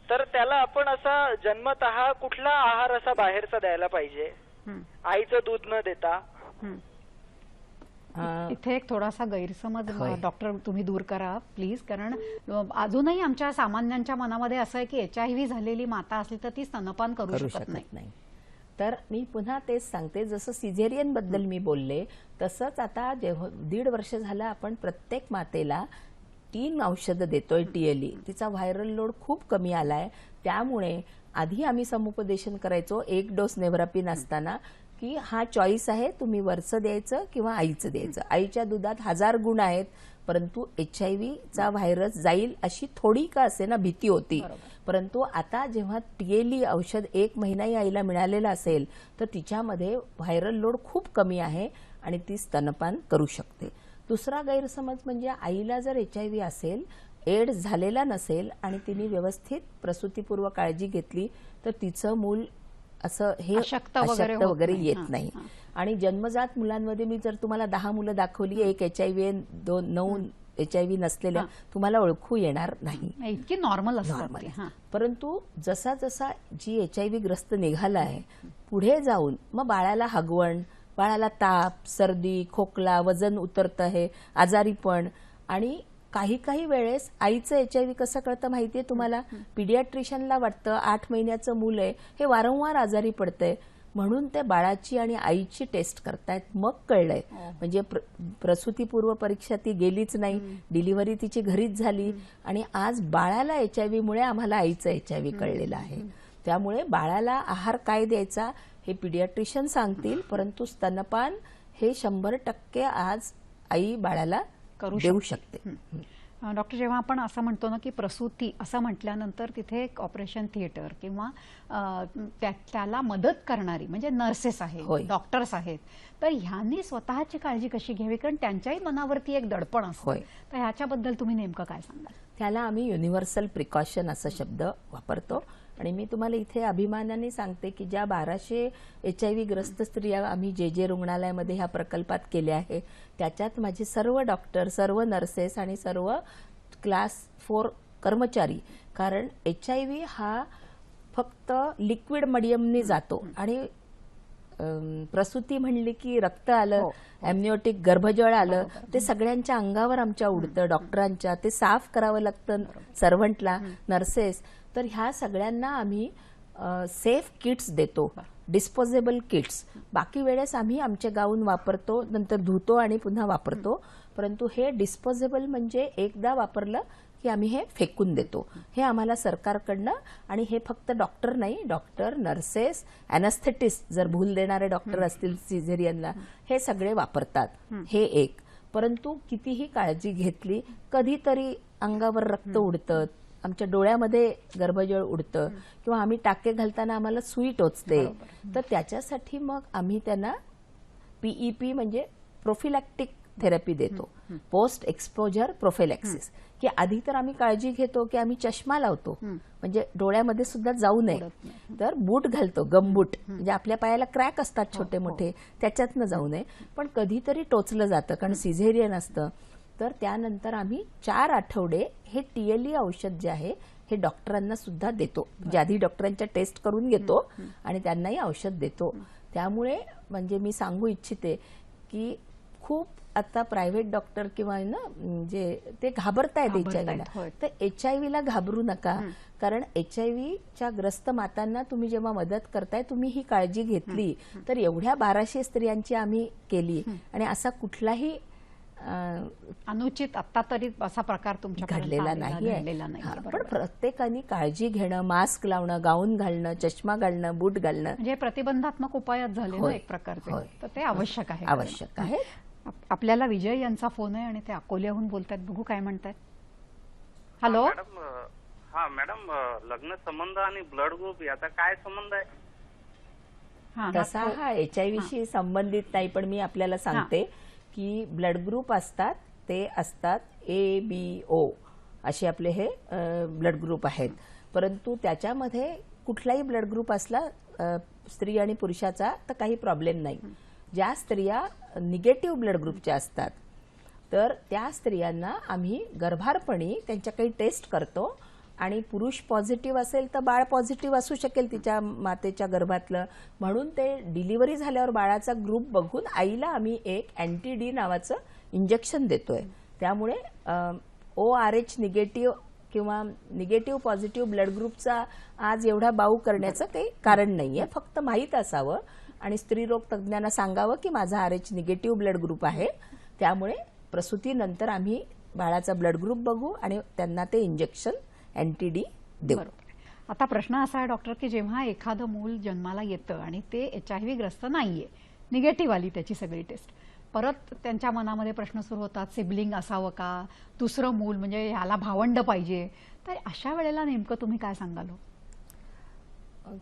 तर त्याला आपण असा जन्मतः कुठला आहार असा बाहेरचा द्यायला पाहिजे, आईचं दूध न देता? इथे एक थोडासा गैरसमज डॉक्टर तुम्ही दूर करा प्लीज, कारण अजूनही आमच्या सामान्यांच्या मनामध्ये असं आहे की HIV झालेली माता असली तर ती स्तनपान करू शकत नाही. तर मी पुन्हा तेच सांगते, जसं सिझेरियन बद्दल मी बोलले तसंच आता जेव्हा 1.5 वर्ष झालं आपण प्रत्येक मातेला 3 औषधं देतोय TLE. तिचा व्हायरल लोड खूप कमी आलाय. त्यामुळे आधी आम्ही समुपदेशन करायचो 1 डोस नेव्हरापिन असताना की हा चॉईस आहे, तुम्ही वरचं द्यायचं किंवा आईचं द्यायचं. आईच्या दुधात 1000 गुण आहेत, परंतु HIVचा व्हायरस जाईल अशी थोडी का असे ना भीती होती. परंतु आता जेव्हा TLE औषध 1 महिनाही आईला मिळालेला असेल तर तिच्यामध्ये व्हायरल लोड खूप कमी आहे आणि ती स्तनपान करू शकते. दुसरा गैरसमज म्हणजे आईला जर HIV असेल, एड्स झालेला नसेल आणि तिने व्यवस्थित प्रसूतीपूर्व काळजी घेतली तर तिचं मूल असं हे अशक्त वगैरे येत नाही. आणि जन्मजात मुलांमध्ये मी जर तुम्हाला 10 मुलं दाखवली, 1 HIV 9 HIV नसलेल्या, तुम्हाला ओळखू येणार नाही, इतकी नॉर्मल असतात. परंतु जसा जसा जी HIV ग्रस्त निघाला आहे पुढे जाऊन मग बाळाला हगवण, बाळाला ताप, सर्दी, खोकला, वजन उतरत आहे, आजारीपण आणि काही काही वेळेस आईचं HIV कसं कळतं माहितीये तुम्हाला? पिडियाट्रिशियनला वाटतं 8 महिन्याचं मूल आहे, हे वारंवार आजारी पडतंय, म्हणून ते बाळाची आणि आईची टेस्ट करतायत. मग कळलंय. म्हणजे प्रसूतीपूर्व परीक्षा ती गेलीच नाही, डिलिव्हरी तिची घरीच झाली आणि आज बाळाला HIV मुळे आम्हाला आईचं HIV कळलेलं आहे. त्यामुळे बाळाला आहार काय द्यायचा हे पिडियाट्रिशियन सांगतील, परंतु स्तनपान हे 100% आज आई बाळाला देऊ शकते. डॉक्टर, जेव्हा आपण असं म्हणतो ना की प्रसूती असं म्हटल्यानंतर तिथे एक ऑपरेशन थिएटर किंवा त्याला मदत करणारी म्हणजे नर्सेस होय. आहेत, डॉक्टर्स आहेत, तर ह्यांनी स्वतःची काळजी कशी घ्यावी? कारण त्यांच्याही मनावरती एक दडपण असतं. होय. तर ह्याच्याबद्दल तुम्ही नेमकं काय सांगाल? त्याला आम्ही युनिव्हर्सल प्रिकॉशन असा शब्द वापरतो आणि मी तुम्हाला इथे अभिमानाने सांगते की ज्या 1200 HIV ग्रस्त स्त्रिया आम्ही जे रुग्णालयामध्ये ह्या प्रकल्पात केल्या आहे, त्याच्यात माझे सर्व डॉक्टर, सर्व नर्सेस आणि सर्व क्लास 4 कर्मचारी. कारण HIV हा फक्त लिक्विड मीडियमने जातो आणि प्रसूती म्हणली की रक्त आलं, एमनिओटिक गर्भजळ आलं, ते सगळ्यांच्या अंगावर आमच्या उडतं, डॉक्टरांच्या. ते साफ करावं लागतं सर्व्हंटला, नर्सेस. तर ह्या सगळ्यांना आम्ही सेफ किट्स देतो, डिस्पोजेबल किट्स. बाकी वेळेस आम्ही आमचे गाऊन वापरतो, नंतर धुतो आणि पुन्हा वापरतो. परंतु हे डिस्पोजेबल म्हणजे एकदा वापरलं की आम्ही हे फेकून देतो. हे आम्हाला सरकारकडनं, आणि हे फक्त डॉक्टर नाही, डॉक्टर, नर्सेस, अॅनेस्थेटिस्ट जर भूल देणारे डॉक्टर असतील सिझेरियनला, हे सगळे वापरतात. हे एक. परंतु कितीही काळजी घेतली, कधीतरी अंगावर रक्त उडतं, आमच्या डोळ्यामध्ये गर्भजळ उडतं, किंवा आम्ही टाके घालताना आम्हाला सुई टोचते, तर त्याच्यासाठी मग आम्ही त्यांना PEP म्हणजे प्रोफिलॅक्टिक थेरपी देतो, पोस्ट एक्सपोजर प्रोफिलॅक्सिस. की आधी तर आम्ही काळजी घेतो की आम्ही चष्मा लावतो, म्हणजे डोळ्यामध्ये सुद्धा जाऊ नये, तर बूट घालतो, गमबूट, म्हणजे आपल्या पायाला क्रॅक असतात छोटे मोठे, त्याच्यातनं जाऊ नये. पण कधीतरी टोचलं जातं कारण सिझेरियन असतं. तर त्यानंतर आम्ही 4 आठवडे हे TLE औषध जे आहे हे डॉक्टरांना सुद्धा देतो, म्हणजे आधी डॉक्टरांच्या टेस्ट करून घेतो आणि त्यांनाही औषध देतो. त्यामुळे म्हणजे मी सांगू इच्छिते की खूप आता प्रायव्हेट डॉक्टर किंवा ना म्हणजे ते घाबरतायत HIV ला. तर HIV ला घाबरू नका, कारण HIV च्या ग्रस्त मातांना तुम्ही जेव्हा मदत करताय, तुम्ही ही काळजी घेतली, तर एवढ्या 1200 स्त्रियांची आम्ही केली आणि असा कुठलाही अनुचित आता तरी असा प्रकार तुमच्या घडलेला नाहीये. पण प्रत्येकाने काळजी घेणं, मास्क लावणं, गाऊन घालणं, चष्मा घालणं, बूट घालणं, म्हणजे प्रतिबंधात्मक उपायच झाले ना एक प्रकारचे. तर ते आवश्यक आहे. आवश्यक आहे. आपल्याला विजय यांचा फोन आहे आणि ते अकोल्याहून बोलतात. बघू काय म्हणतात. हॅलो. हा मॅडम, लग्न संबंध आणि ब्लड ग्रुप याचा काय संबंध आहे? तसा हा HIV शी संबंधित नाही, पण मी आपल्याला सांगते की ब्लड ग्रुप असतात, ते असतात ABO असे आपले हे ब्लड ग्रुप आहेत. परंतु त्याच्यामध्ये कुठलाही ब्लड ग्रुप असला स्त्री आणि पुरुषाचा तर काही प्रॉब्लेम नाही. ज्या स्त्रिया निगेटिव्ह ब्लड ग्रुपच्या असतात, तर त्या स्त्रियांना आम्ही गर्भारपणी त्यांच्या काही टेस्ट करतो आणि पुरुष पॉझिटिव्ह असेल तर बाळ पॉझिटिव्ह असू शकेल तिच्या मातेच्या गर्भातलं, म्हणून ते डिलिव्हरी झाल्यावर बाळाचा ग्रुप बघून आईला आम्ही एक अँटी-D नावाचं इंजेक्शन देतोय. त्यामुळे ORH निगेटिव्ह किंवा निगेटिव्ह पॉझिटिव्ह ब्लड ग्रुपचा आज एवढा बाऊ करण्याचं काही कारण नाहीये. फक्त माहीत असावं आणि स्त्रीरोग तज्ज्ञांना सांगावं की माझा RH निगेटिव्ह ब्लड ग्रुप आहे. त्यामुळे प्रसूतीनंतर आम्ही बाळाचा ब्लड ग्रुप बघू आणि त्यांना ते इंजेक्शन अँटी-D देऊ. आता प्रश्न असा आहे डॉक्टर की जेव्हा एखादं मूल जन्माला येतं आणि ते HIV ग्रस्त नाहीये, निगेटिव्ह आली त्याची सगळी टेस्ट, परत त्यांच्या मनामध्ये प्रश्न सुरू होतात, सिबलिंग असावं का, दुसरं मूल म्हणजे ह्याला भावंड पाहिजे, तर अशा वेळेला नेमकं तुम्ही काय सांगाल?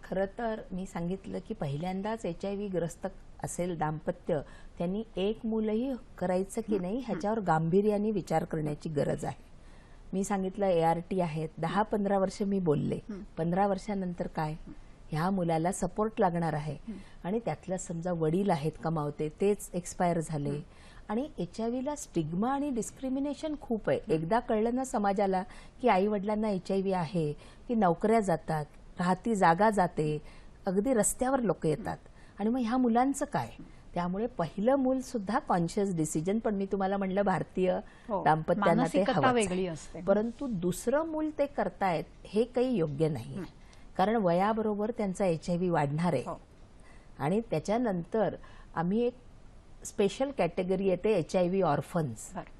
खरं तर मी सांगितलं की पहिल्यांदाच HIV ग्रस्त असेल दाम्पत्य, त्यांनी एक मुलंही करायचं की नाही ह्याच्यावर गांभीर्याने विचार करण्याची गरज आहे. मी सांगितलं ART आहेत, 10-15 वर्ष मी बोलले, 15 वर्षानंतर काय, ह्या मुलाला सपोर्ट लागणार आहे आणि त्यातलं समजा वडील आहेत कमावते, तेच एक्सपायर झाले आणि HIV ला स्टिग्मा आणि डिस्क्रिमिनेशन खूप आहे. एकदा कळलं ना समाजाला की आई वडिलांना HIV आहे की नोकऱ्या जातात, राहती जागा जाते, अगदी रस्त्यावर लोक येतात आणि मग ह्या मुलांचं काय, त्यामुळे पहिलं मूल सुद्धा कॉन्शियस डिसिजन, पण मी तुम्हाला म्हणलं भारतीय हो. दाम्पत्यांना ते मानसिकता हवंच वेगळी आहे. असते. परंतु दुसरं मूल ते करतायत हे काही योग्य नाही, कारण वयाबरोबर त्यांचा HIV वाढणार आहे. हो. आणि त्याच्यानंतर आम्ही एक स्पेशल कॅटेगरी येते HIV ऑर्फन्स. बरं.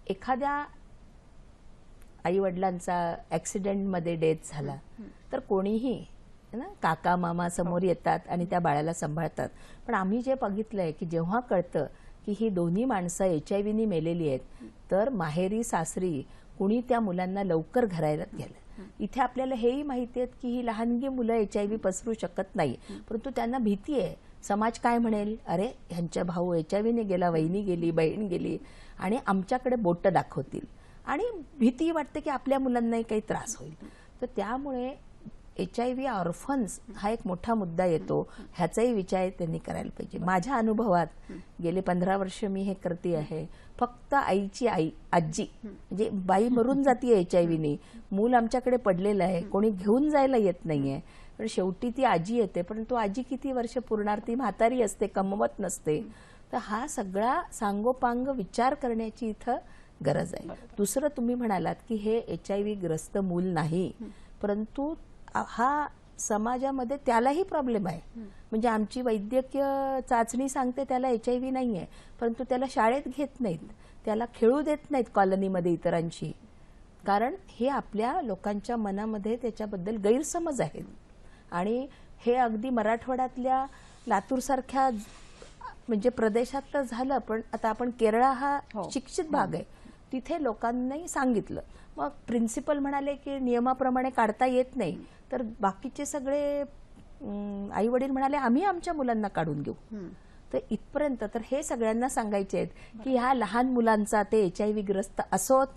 एखाद्या आई वडिलांचा ऍक्सिडेंटमध्ये डेथ झाला तर कोणीही ना काका मामा समोर येतात आणि त्या बाळाला सांभाळतात. पण आम्ही जे बघितलंय की जेव्हा कळतं की ही दोन्ही माणसं HIV मेलेली आहेत तर माहेरी सासरी कुणी त्या मुलांना लवकर घरायला गेलं. इथे आपल्याला हेही माहिती आहे की ही लहानगी मुलं HIV पसरू शकत नाही, परंतु त्यांना भीती आहे समाज काय म्हणेल, अरे ह्यांच्या भाऊ HIV ने गेला, वहिनी गेली, बहीण गेली आणि आमच्याकडे बोट दाखवतील आणि भीती वाटते की आपल्या मुलांनाही काही त्रास होईल. तर त्यामुळे HIV ऑर्फन्स हा एक मोठा मुद्दा येतो, ह्याचाही विचार त्यांनी करायला पाहिजे. माझ्या अनुभवात गेले 15 वर्ष मी हे करते आहे. फक्त आईची आजी म्हणजे बाई मरून जाते HIV ने, मूल आमच्याकडे पडलेलं आहे, कोणी घेऊन जायला येत नाहीये, पण शेवटी ती आजी येते. परंतु आजी किती वर्ष पुरणार, ती म्हातारी असते, कमवत नसते. तर हा सगळा सांगोपांग विचार करण्याची इथं गरज आहे. दुसरं तुम्ही म्हणालात की हे HIV ग्रस्त मूल नाही, परंतु हा समाजामध्ये त्यालाही प्रॉब्लेम आहे. म्हणजे आमची वैद्यकीय चाचणी सांगते त्याला HIV नाहीये, परंतु त्याला शाळेत घेत नाहीत, त्याला खेळू देत नाहीत कॉलनीमध्ये इतरांशी, कारण हे आपल्या लोकांच्या मनामध्ये त्याच्याबद्दल गैरसमज आहेत. आणि हे अगदी मराठवाड्यातल्या लातूरसारख्या म्हणजे प्रदेशात तर झालं, पण आता आपण केरळ हा शिक्षित भाग आहे, तिथे लोकांनी सांगितलं. मग प्रिन्सिपल म्हणाले की नियमाप्रमाणे काढता येत नाही, तर बाकीचे सगळे आई वडील म्हणाले आम्ही आमच्या मुलांना काढून घेऊ. तर इथपर्यंत तर हे सगळ्यांना सांगायचे आहेत की ह्या लहान मुलांचा ते HIV ग्रस्त असोत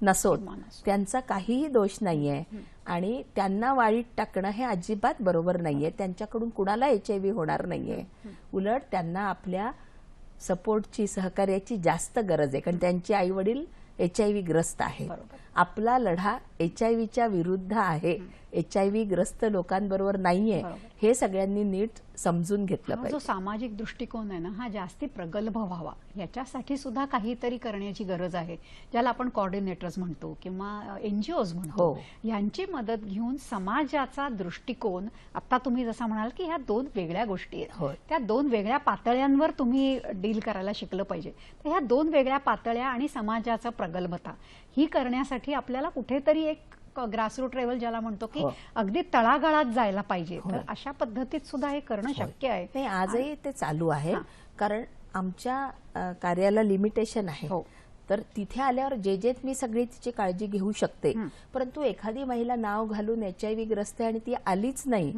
नसोत त्यांचा काहीही दोष नाहीये आणि त्यांना वाळीत टाकणं हे अजिबात बरोबर नाहीये. त्यांच्याकडून कुणाला HIV होणार नाहीये, उलट त्यांना आपल्या सपोर्टची सहकार्याची जास्त गरज आहे, कारण त्यांचे आई वडील HIV ग्रस्त आहे. आपला लढा HIVच्या विरुद्ध आहे, HIV ग्रस्त लोकांबरोबर नाहीये, हे सगळ्यांनी नीट समजून घेतलं जो पाहिजे. सामाजिक दृष्टिकोन आहे ना, हा जास्ती प्रगल्भ व्हावा याच्यासाठी सुद्धा काहीतरी करण्याची गरज आहे, ज्याला आपण कोऑर्डिनेटर्स म्हणतो किंवा NGOs म्हणतो. यांची मदत घेऊन समाजाचा दृष्टिकोन, आता तुम्ही जसा म्हणाल की ह्या दोन वेगळ्या गोष्टी आहेत, त्या दोन वेगळ्या पातळ्यांवर तुम्ही डील करायला शिकलं पाहिजे. तर ह्या दोन वेगळ्या पातळ्या आणि समाजाचा प्रगल्भता ही करण्यासाठी आपल्याला कुठेतरी एक ग्रासरूट लेवल ज्याला म्हणतो की अगदी तळागाळात जायला पाहिजे. तर अशा पद्धतीत सुद्धा हे करणं शक्य आहे. नाही, आजही ते चालू आहे, कारण आमच्या कार्याला लिमिटेशन आहे. तर तिथे आल्यावर जे मी सगळी तिची काळजी घेऊ शकते, परंतु एखादी महिला नाव घालून HIV ग्रस्त आणि ती आलीच नाही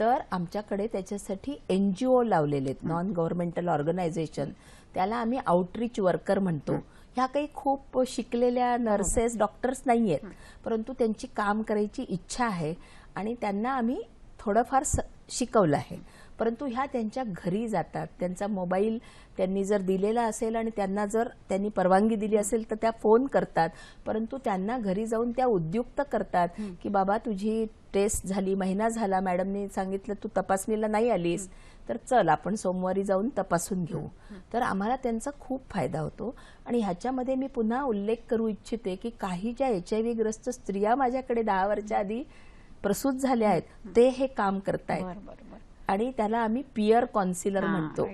तर आमच्याकडे त्याच्यासाठी NGO लावलेले आहेत, नॉन गव्हर्नमेंटल ऑर्गनायझेशन, त्याला आम्ही आउटरीच वर्कर म्हणतो. ह्या काही खूप शिकलेल्या नर्सेस डॉक्टर्स नाही आहेत, परंतु त्यांची काम करायची इच्छा आहे आणि त्यांना आम्ही थोडंफार शिकवलं आहे. परंतु ह्या त्यांच्या घरी जातात, त्यांचा मोबाईल त्यांनी जर दिलेला असेल आणि त्यांना जर त्यांनी परवानगी दिली असेल तर त्या फोन करतात, परंतु त्यांना घरी जाऊन त्या उद्युक्त करतात की बाबा तुझी टेस्ट झाली, महिना झाला, मॅडमनी सांगितलं तू तपासणीला नाही आलीस, तर चल आपण सोमवारी जाऊन तपासून घेऊ. तर आम्हाला त्यांचा खूप फायदा होतो. आणि ह्याच्यामध्ये मी पुन्हा उल्लेख करू इच्छिते की काही ज्या HIV ग्रस्त स्त्रिया माझ्याकडे 10 वर्षाच्या आधी प्रसूत झाल्या आहेत, ते हे काम करतायत आणि त्याला आम्ही पियर कॉन्सिलर म्हणतो.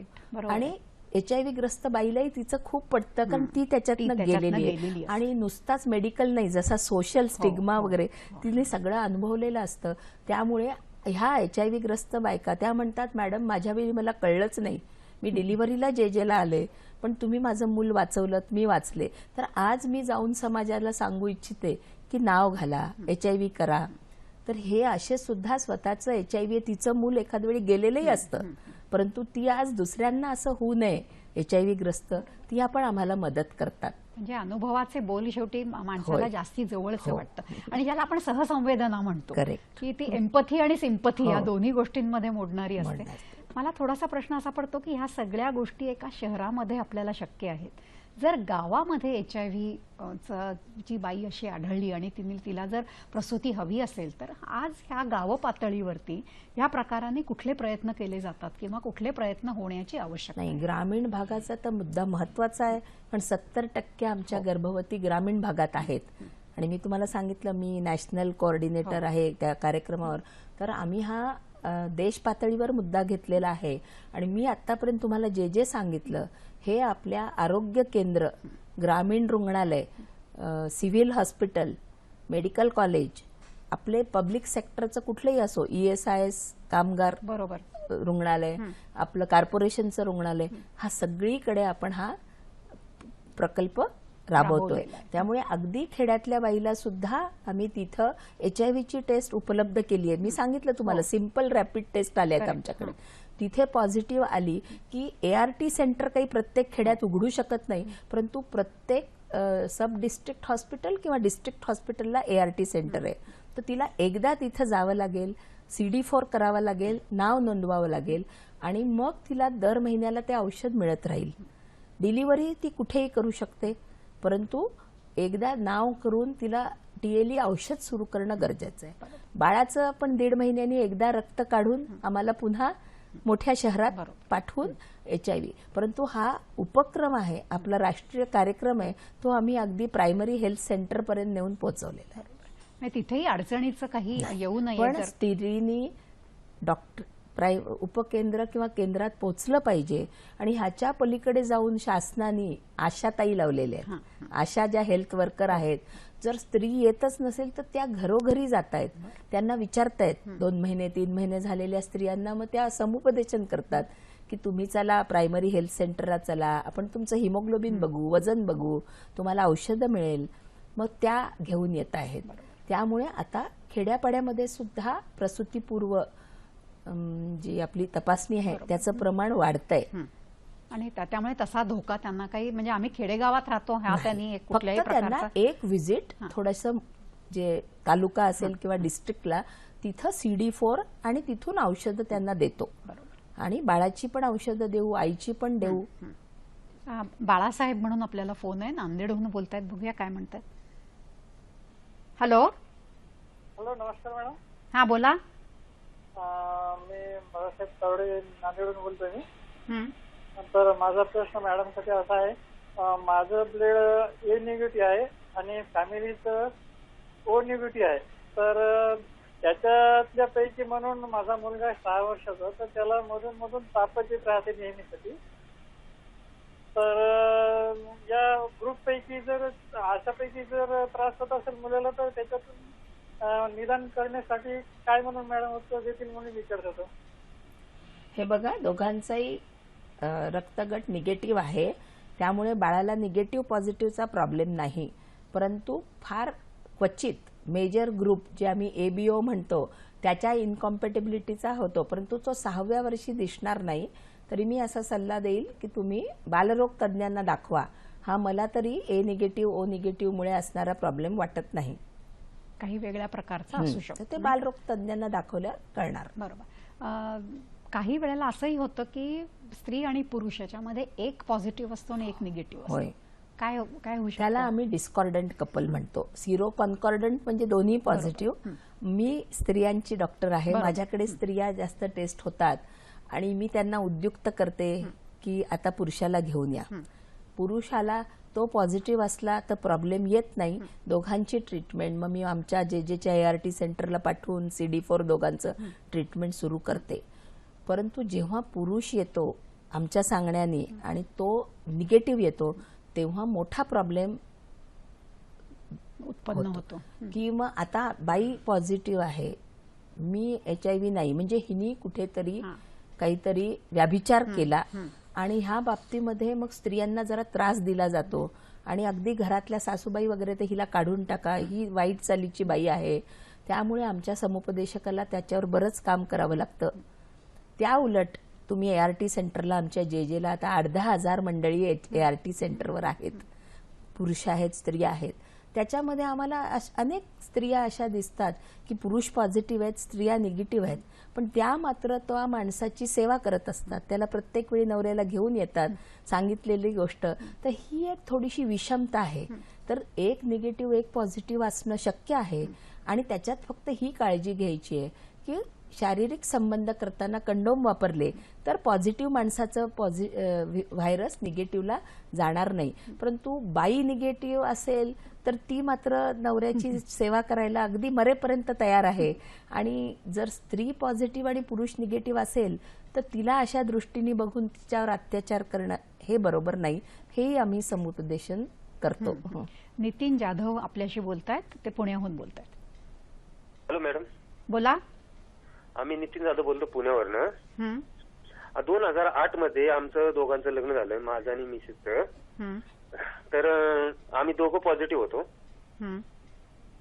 आणि HIV ग्रस्त बाईलाही तिचं खूप पडतं, कारण ती त्याच्यातनं गेलेली आहे आणि नुसताच मेडिकल नाही, जसा सोशल स्टिग्मा वगैरे तिने सगळं अनुभवलेलं असतं. त्यामुळे ह्या HIV ग्रस्त बायका त्या म्हणतात, मॅडम माझ्या वेळी मला कळलंच नाही, मी डिलिव्हरीला जेला आले, पण तुम्ही माझं मूल वाचवलं, मी वाचले. तर आज मी जाऊन समाजाला सांगू इच्छिते की नाव घाला, HIV करा. तर हे असे सुद्धा स्वतःचं HIV तिचं मूल एखाद वेळी गेलेलंही असतं, परंतु ती आज दुसऱ्यांना असं होऊ नये HIV ग्रस्त, ती आपण आम्हाला मदत करतात. म्हणजे अनुभवाचे बोल शेवटी माणसाला जास्ती जवळच वाटतं आणि ज्याला आपण सहसंवेदना म्हणतो की ती एम्पथी आणि सिंपथी या दोन्ही गोष्टींमध्ये मोडणारी असते. मला थोडासा प्रश्न असा पडतो की ह्या सगळ्या गोष्टी एका शहरामध्ये आपल्याला शक्य आहेत, जर गावामध्ये HIV ची बाई अशी आढळली आणि तिला जर प्रसूती हवी असेल, तर आज ह्या गाव पातळीवरती या प्रकाराने कुठले प्रयत्न केले जातात किंवा कुठले प्रयत्न होण्याची आवश्यकता नाही, ग्रामीण भागाचा तर मुद्दा महत्वाचा आहे, पण 70% आमच्या गर्भवती ग्रामीण भागात आहेत. आणि मी तुम्हाला सांगितलं, मी नॅशनल कोऑर्डिनेटर आहे त्या कार्यक्रमावर. तर आम्ही हा देश पातळीवर मुद्दा घेतलेला आहे. आणि मी आतापर्यंत तुम्हाला जे जे सांगितलं हे आपल्या आरोग्य केंद्र, ग्रामीण रुग्णालय, सिव्हिल हॉस्पिटल, मेडिकल कॉलेज, आपले पब्लिक सेक्टरचं कुठलंही असो, ESIS कामगार बरोबर रुग्णालय, आपलं कॉर्पोरेशनचं रुग्णालय, हा सगळीकडे आपण हा प्रकल्प राबवतोय. त्यामुळे अगदी खेड्यातल्या बाईला सुद्धा आम्ही तिथं HIV ची टेस्ट उपलब्ध केली आहे. मी सांगितलं तुम्हाला, सिंपल रॅपिड टेस्ट आल्या आहेत आमच्याकडे. तिथे पॉझिटिव्ह आली की ART सेंटर काही प्रत्येक खेड्यात उघडू शकत नाही, परंतु प्रत्येक सब डिस्ट्रिक्ट हॉस्पिटल किंवा डिस्ट्रिक्ट हॉस्पिटलला ART सेंटर आहे. तर तिला एकदा तिथं जावं लागेल, CD4 करावं लागेल, नाव नोंदवावं लागेल आणि मग तिला दर महिन्याला ते औषध मिळत राहील. डिलिव्हरी ती कुठेही करू शकते, परंतु एकदा नाव करून तिला TLE औषध सुरू करणं गरजेचं आहे. बाळाचं आपण 1.5 महिन्यांनी एकदा रक्त काढून आम्हाला पुन्हा मोठ्या शहरात पाठवून HIV. परंतु हा उपक्रम आहे, आपला राष्ट्रीय कार्यक्रम आहे, तो आम्ही अगदी प्रायमरी हेल्थ सेंटर पर्यंत नेऊन पोहोचवलेला आहे. तिथेही अडचणीचं काही येऊ नये. पण स्त्रीनी उपकेंद्र किंवा केंद्रात पोहोचलं पाहिजे. आणि ह्याच्या पलीकडे जाऊन शासनाने आशाताई लावलेल्या आहेत. आशा ज्या हेल्थ वर्कर आहेत, जर स्त्री येतच नसेल तर त्या घरोघरी जात आहेत, त्यांना विचारतायत. 2 महिने 3 महिने झालेल्या स्त्रियांना मग त्या समुपदेशन करतात की तुम्ही चला प्रायमरी हेल्थ सेंटरला, चला आपण तुमचं हिमोग्लोबिन बघू, वजन बघू, तुम्हाला औषधं मिळेल. मग त्या घेऊन येत आहेत. त्यामुळे आता खेड्यापाड्यामध्ये सुद्धा प्रसूतीपूर्व जी आपली तपासणी आहे त्याचं प्रमाण वाढतंय. आणि त्यामुळे तसा धोका त्यांना काही, म्हणजे आम्ही खेडेगावात राहतो ह्या त्यांनी कुठल्याही फक्त त्यांना प्रकारचा एक व्हिजिट थोडंसं जे तालुका असेल किंवा डिस्ट्रिक्टला, तिथं CD4 आणि तिथून औषधं त्यांना देतो. आणि बाळाची पण औषधं देऊ, आईची पण देऊ. बाळासाहेब म्हणून आपल्याला फोन आहे, नांदेडहून बोलतायत, बघूया काय म्हणतात. हॅलो. हॅलो, नमस्कार मॅडम. हा बोला. मी बाळासाहेब तावडे नांदेडून बोलतोय मी. तर माझा प्रश्न मॅडमसाठी असा आहे, माझं ब्लड A निगेटिव्ह आहे आणि फॅमिलीचं O निगेटिव्ह आहे. तर त्याच्यातल्या पैकी म्हणून माझा मुलगा 6 वर्षाचा, तर त्याला मधून मधून तापच येत राहते नेहमीसाठी. तर या ग्रुप पैकी जर अशापैकी जर त्रास होत असेल मुलाला, तर त्याच्यातून निदान करण्यासाठी काय म्हणून मॅडम उत्तर देतील म्हणून विचारत होतो. हे बघा, दोघांचाही रक्तगट निगेटिव्ह आहे, त्यामुळे बाळाला निगेटिव्ह पॉझिटिव्हचा प्रॉब्लेम नाही. परंतु फार क्वचित मेजर ग्रुप जे आम्ही ABO म्हणतो त्याच्या इनकॉम्पॅटिबिलिटीचा होतो, परंतु तो 6व्या वर्षी दिसणार नाही. तरी मी असा सल्ला देईल की तुम्ही बालरोग तज्ज्ञांना दाखवा. हा मला तरी A निगेटिव्ह O निगेटिव्ह मुळे असणारा प्रॉब्लेम वाटत नाही. काही वेगळ्या प्रकारचा असू शकतो. ते बालरोग तज्ज्ञांना दाखवल्या कळणार. बरोबर. काही वेळेला असंही होतं की स्त्री आणि पुरुष याच्यामध्ये एक पॉझिटिव्ह असतो आणि एक निगेटिव्ह असतो. काय होऊ शकतं? त्याला आम्ही डिस्कॉर्डंट कपल म्हणतो. सिरो कॉन्कॉर्डंट म्हणजे दोन्ही पॉझिटिव्ह. मी स्त्रियांची डॉक्टर आहे, माझ्याकडे स्त्रिया जास्त टेस्ट होतात आणि मी त्यांना उद्युक्त करते की आता पुरुषाला घेऊन या. पुरुषाला तो पॉझिटिव्ह असला तर प्रॉब्लेम येत नाही. दोघांची ट्रीटमेंट मग मी आमच्या JJच्या ART सेंटरला पाठवून CD4 दोघांचं ट्रीटमेंट सुरू करते. परंतु जेव्हा पुरुष येतो आमच्या सांगण्याने आणि तो निगेटिव्ह येतो, तेव्हा मोठा प्रॉब्लेम उत्पन्न होतो. किंवा आता बाई पॉझिटिव्ह आहे, मी HIV नाही, म्हणजे हिनी कुठेतरी काहीतरी व्याभिचार केला आणि ह्या बाबतीमध्ये मग स्त्रियांना जरा त्रास दिला जातो आणि अगदी घरातल्या सासूबाई वगैरे तर हिला काढून टाका, ही वाईट चालीची बाई आहे. त्यामुळे आमच्या समुपदेशकाला त्याच्यावर बरंच काम करावं लागतं. त्या उलट तुम्ही ART सेंटरला आमच्या JJला आता 8-10 हजार मंडळी ART सेंटरवर आहेत, पुरुष आहेत, स्त्रिया आहेत. त्याच्यामध्ये आम्हाला अनेक स्त्रिया अशा दिसतात की पुरुष पॉझिटिव्ह आहेत, स्त्रिया निगेटिव्ह आहेत, पण त्या मात्र त्या माणसाची सेवा करत असतात, त्याला प्रत्येक वेळी नवऱ्याला घेऊन येतात सांगितलेली गोष्ट. तर ही एक थोडीशी विषमता आहे. तर एक निगेटिव्ह एक पॉझिटिव्ह असणं शक्य आहे आणि त्याच्यात फक्त ही काळजी घ्यायची आहे की शारीरिक संबंध करताना कंडोम वापरले तर पॉझिटिव्ह माणसाचं व्हायरस निगेटिव्हला जाणार नाही. परंतु बाई निगेटिव्ह असेल तर ती मात्र नवऱ्याची सेवा करायला अगदी मरेपर्यंत तयार आहे. आणि जर स्त्री पॉझिटिव्ह आणि पुरुष निगेटिव्ह असेल तर तिला अशा दृष्टीने बघून तिच्यावर अत्याचार करणं हे बरोबर नाही. हेही आम्ही समुपदेशन करतो. नितीन जाधव आपल्याशी बोलतायत, ते पुण्याहून बोलतायत. हॅलो मॅडम, बोला. आम्ही नितीन जाधव बोलतो पुण्यावरनं. हं, 2008 मध्ये आमचं दोघांचं लग्न झालं, माझं आणि मिसेसचं. हं, तर आम्ही दोघं पॉझिटिव्ह होतो. हं,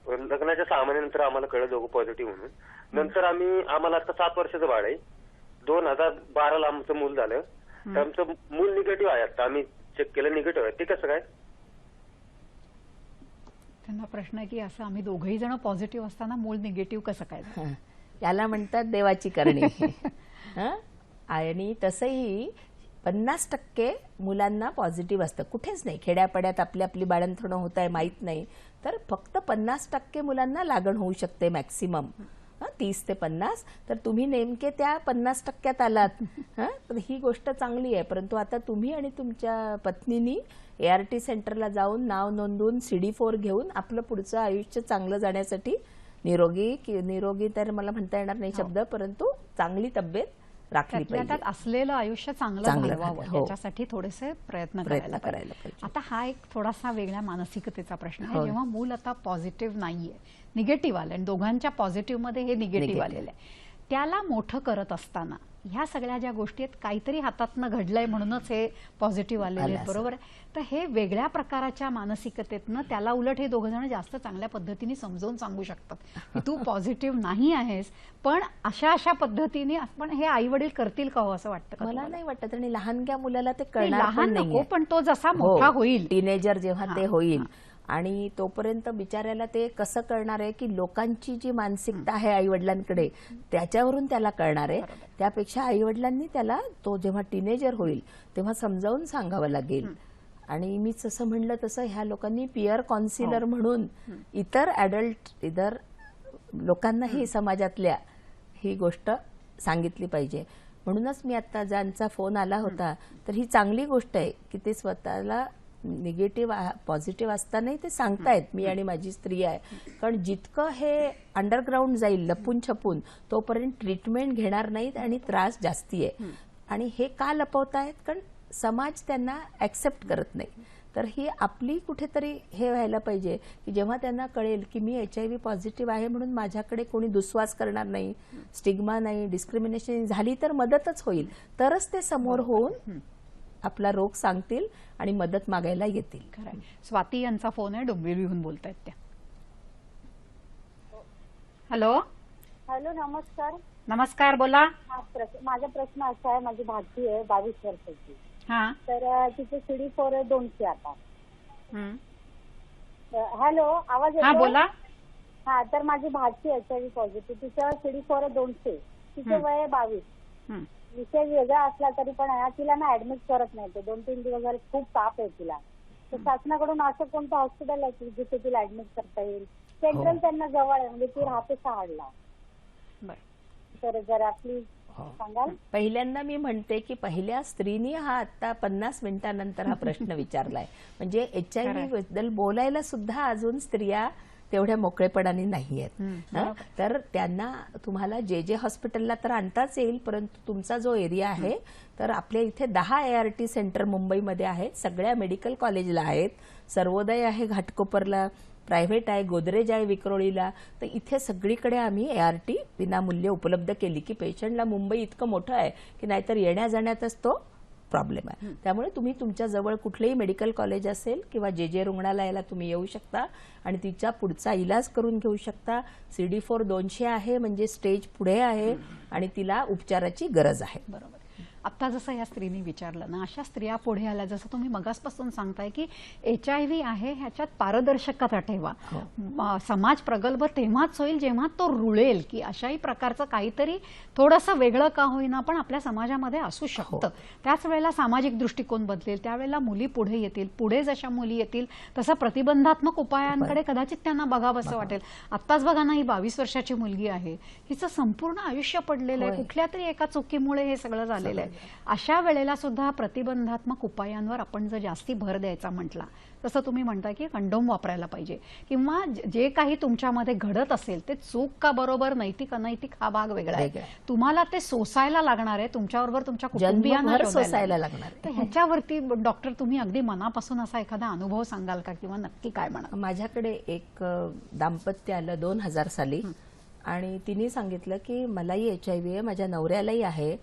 लग्नाच्या 6 महिन्यानंतर आम्हाला कळलं दोघं पॉझिटिव्ह म्हणून. नंतर आम्हाला आता 7 वर्षाचं बाळ आहे. 2012ला आमचं मूल झालं. तर आमचं मूल निगेटिव्ह आहे. आता आम्ही चेक केलं निगेटिव्ह आहे. ते कसं काय? त्यांना प्रश्न आहे की असं आम्ही दोघही जण पॉझिटिव्ह असताना मूळ निगेटिव्ह कसं काय झालं? याला म्हणतात देवाची करणी. हं? आणि तसंही 50% मुलांना पॉझिटिव्ह असतं. कुठेच नाही, खेड्यापाड्यात आपली आपली बाळंतपणं होत आहे माहीत नाही, तर फक्त 50% मुलांना लागण होऊ शकते मॅक्सिमम. 30 ते 50. तर तुम्ही नेमके त्या 50% आलात. तर ही गोष्ट चांगली आहे. परंतु आता तुम्ही आणि तुमच्या पत्नीनी ART सेंटरला जाऊन नाव नोंदवून CD4 घेऊन आपलं पुढचं आयुष्य चांगलं जाण्यासाठी निरोगी तर मला म्हणता येणार नाही शब्द, परंतु चांगली तब्येत राखली त्यात पाहिजे. असलेलं आयुष्य चांगलं चांगलं घडवावं घडवावं. हो. याच्यासाठी थोडेसे प्रयत्न करायला पाहिजे. आता हा एक थोडासा वेगळ्या मानसिकतेचा प्रश्न आहे. हो. जेव्हा मूल आता पॉझिटिव्ह नाहीये, निगेटिव्ह आलं आणि दोघांच्या पॉझिटिव्ह मध्ये हे निगेटिव्ह आलेलं आहे, त्याला मोठं करत असताना ह्या सगळ्या ज्या गोष्टी आहेत काहीतरी हातातनं घडलंय म्हणूनच हे पॉझिटिव्ह आलेले आहेत, बरोबर आहे? तर हे वेगळ्या प्रकारच्या मानसिकतेतनं त्याला उलट हे दोघं जण जास्त चांगल्या पद्धतीने समजावून सांगू शकतात की तू पॉझिटिव्ह नाही आहेस, पण अशा पद्धतीने आपण हे आई वडील करतील का हो, असं वाटतं का मला तुम्हाला? नाही वाटत. आणि लहानग्या मुलाला ते नाही, कळणार लहान पण नको, नाहीये. पण तो जसा हो, मोठा होईल, टीनेजर जेव्हा हां, ते होईल आणि तोपर्यंत बिचाऱ्याला ते कसं कळणार आहे की लोकांची जी मानसिकता आहे आई वडिलांकडे त्याच्यावरून त्याला कळणार आहे. त्यापेक्षा आई वडिलांनी त्याला तो जेव्हा टीनेजर होईल तेव्हा समजावून सांगावं लागेल. आणि मी जसं म्हणलं तसं ह्या लोकांनी पिअर कॉन्सिलर म्हणून इतर लोकांनाही समाजातल्या ही गोष्ट सांगितली पाहिजे. म्हणूनच मी आता ज्यांचा फोन आला होता तर ही चांगली गोष्ट आहे की ते स्वतःला निगेटिव्ह पॉझिटिव्ह असतानाही ते सांगतायत मी आणि माझी स्त्री आहे. कारण जितकं हे अंडरग्राऊंड जाईल लपून छपून तोपर्यंत ट्रीटमेंट घेणार नाहीत आणि त्रास जास्ती आहे. आणि हे का लपवतायत? कारण समाज त्यांना ऍक्सेप्ट करत नाही. तर ही आपली कुठेतरी हे व्हायला पाहिजे की जेव्हा त्यांना कळेल की मी HIV पॉझिटिव्ह आहे म्हणून माझ्याकडे कोणी दुस्वास करणार नाही, स्टिग्मा नाही, डिस्क्रिमिनेशन झाली तर मदतच होईल, तरच ते समोर होऊन आपला रोग सांगतील आणि मदत मागायला येतील. खरं. स्वाती यांचा फोन आहे, डोंबिवलीहून बोलतायत त्या. हॅलो. हॅलो, नमस्कार. नमस्कार, बोला. माझा प्रश्न असा आहे, माझी भाची आहे 22 वर्षाची. हा. तर तिचे CD4 आहे 200 आता. हं. हॅलो, आवाज येतो? हा, बोला. हा, तर माझी भाची HIV पॉझिटिव्ह, तिचं CD4 आहे 200, तिचे वय आहे 22. हं. विषय वेगळा असला तरी पण तिला ना ऍडमिट करत नाही. ते 2-3 दिवस झाले खूप ताप आहे तिला. तर शासनाकडून असं कोणतं हॉस्पिटल आहे की जिथे तिला ऍडमिट करता येईल? सेंट्रल त्यांना जवळ आहे, म्हणजे ती राहते शहाडला. तर जरा प्लीज सांगाल. पहिल्यांदा मी म्हणते की पहिल्या स्त्रीनी हा आता 50 मिनिटांनंतर हा प्रश्न विचारलाय. म्हणजे HIV बद्दल बोलायला सुद्धा अजून स्त्रिया तेवढ्या मोकळेपणाने नाही आहेत. तर त्यांना तुम्हाला जे हॉस्पिटलला तर आणताच येईल, परंतु तुमचा जो एरिया आहे तर आपल्या इथे 10 ART सेंटर मुंबईमध्ये आहेत, सगळ्या मेडिकल कॉलेजला आहेत, सर्वोदय आहे घाटकोपरला, प्रायव्हेट आहे, गोदरेज आहे विक्रोळीला. तर इथे सगळीकडे आम्ही ART विनामूल्य उपलब्ध केली की पेशंटला मुंबई इतकं मोठं आहे की नाहीतर येण्या जाण्यातच तो प्रॉब्लेम आहे. त्यामुळे तुम्ही तुमच्या जवळ कुठलेही मेडिकल कॉलेज असेल किंवा जे रुग्णालयाला तुम्ही येऊ शकता आणि तिचा पुढचा इलाज करून घेऊ शकता. CD4 200 आहे म्हणजे स्टेज पुढे आहे आणि तिला उपचाराची गरज आहे. बरोबर. आत्ता जसं या स्त्रीने विचारलं ना, अशा स्त्रिया पुढे आल्या, जसं तुम्ही मगासपासून सांगताय की HIV आहे ह्याच्यात पारदर्शकता ठेवा. समाज प्रगल्भ तेव्हाच होईल जेव्हा तो रुळेल की अशाही प्रकारचं काहीतरी थोडंसं वेगळं का होईना पण आपल्या समाजामध्ये असू शकतं. त्याच वेळेला सामाजिक दृष्टिकोन बदलेल, त्यावेळेला मुली पुढे येतील. पुढे जशा मुली येतील तसं प्रतिबंधात्मक उपायांकडे कदाचित त्यांना बघावंसं वाटेल. आत्ताच बघा ना, ही 22 वर्षाची मुलगी आहे, हिचं संपूर्ण आयुष्य पडलेलं आहे, कुठल्या तरी एका चुकीमुळे हे सगळं झालेलं आहे. अशा वेळेला सुद्धा प्रतिबंधात्मक उपायांवर आपण जर जास्ती भर द्यायचा म्हटला, जसं तुम्ही म्हणताय की कंडोम वापरायला पाहिजे किंवा जे काही तुमच्यामध्ये घडत असेल ते चूक का बरोबर, नैतिक अनैतिक हा भाग वेगळा आहे. तुम्हाला ते सोसायला लागणार आहे, तुमच्याबरोबर तुमच्या कुटुंबियांना सोसायला लागणार. तर ह्याच्यावरती डॉक्टर तुम्ही अगदी मनापासून असा एखादा अनुभव सांगाल का किंवा नक्की काय म्हणाल? माझ्याकडे एक दाम्पत्य आलं 2000 साली आणि तिने सांगितलं की मलाही HIV आहे, माझ्या नवऱ्यालाही आहे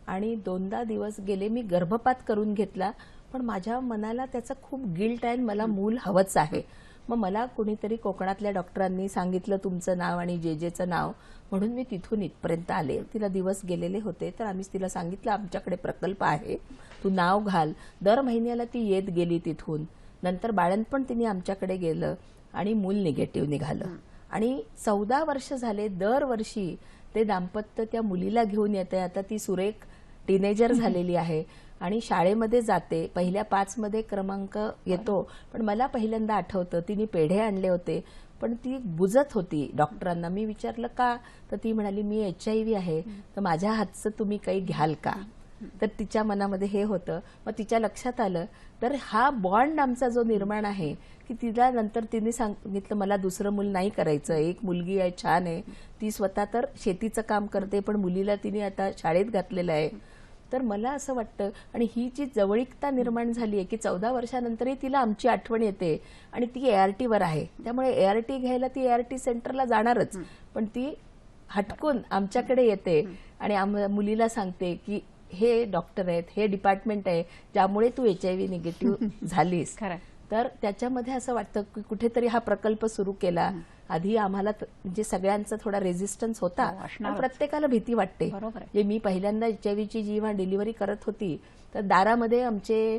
आणि 2दा दिवस गेले, मी गर्भपात करून घेतला पण माझ्या मनाला त्याचा खूप गिल्ट आहे आणि मला मूल हवंच आहे. मग मला कुणीतरी कोकणातल्या डॉक्टरांनी सांगितलं तुमचं नाव आणि जेजेचं नाव, म्हणून मी तिथून इथपर्यंत आले. तिला दिवस गेलेले होते तर आम्ही तिला सांगितलं आमच्याकडे प्रकल्प आहे, तू नाव घाल. दर महिन्याला ती येत गेली तिथून. नंतर बाळंतपण तिने आमच्याकडे गेलं आणि मूल निगेटिव्ह निघालं आणि 14 वर्ष झाले. दरवर्षी ते दाम्पत्य त्या मुलीला घेऊन येते. आता ती सुरेख टीनेजर झालेली आहे आणि शाळेमध्ये जाते. पहिल्या 5 मध्ये क्रमांक येतो. पण मला पहिल्यांदा आठवतं तिने पेढे आणले होते पण ती बुजत होती. डॉक्टरांना मी विचारलं का, तर ती म्हणाली मी HIV आहे, तर माझ्या हातचं तुम्ही काही घ्याल का. तर तिच्या मनामध्ये हे होतं. मग तिच्या लक्षात आलं. तर हा बॉन्ड आमचा जो निर्माण आहे की तिला नंतर तिने सांगितलं मला दुसरं मूल नाही करायचं, एक मुलगी आहे, छान आहे, ती स्वतः तर शेतीचं काम करते पण मुलीला तिने आता शाळेत घातलेलं आहे. तर मला असं वाटतं आणि ही जी जवळीकता निर्माण झाली आहे की 14 वर्षानंतरही तिला आमची आठवण येते आणि ती ART वर आहे. त्यामुळे ART घ्यायला ती ART सेंटरला जाणारच, पण ती हटकून आमच्याकडे येते आणि मुलीला सांगते की हे डॉक्टर आहेत, हे डिपार्टमेंट आहे ज्यामुळे तू HIV निगेटिव्ह झालीस. तर त्याच्यामध्ये असं वाटतं की कुठेतरी हा प्रकल्प सुरू केला. आधी आम्हाला म्हणजे सगळ्यांचा थोडा रेझिस्टन्स होता, प्रत्येकाला भीती वाटते. मी पहिल्यांदा HIVची जेव्हा डिलिव्हरी करत होती तर दारामध्ये आमचे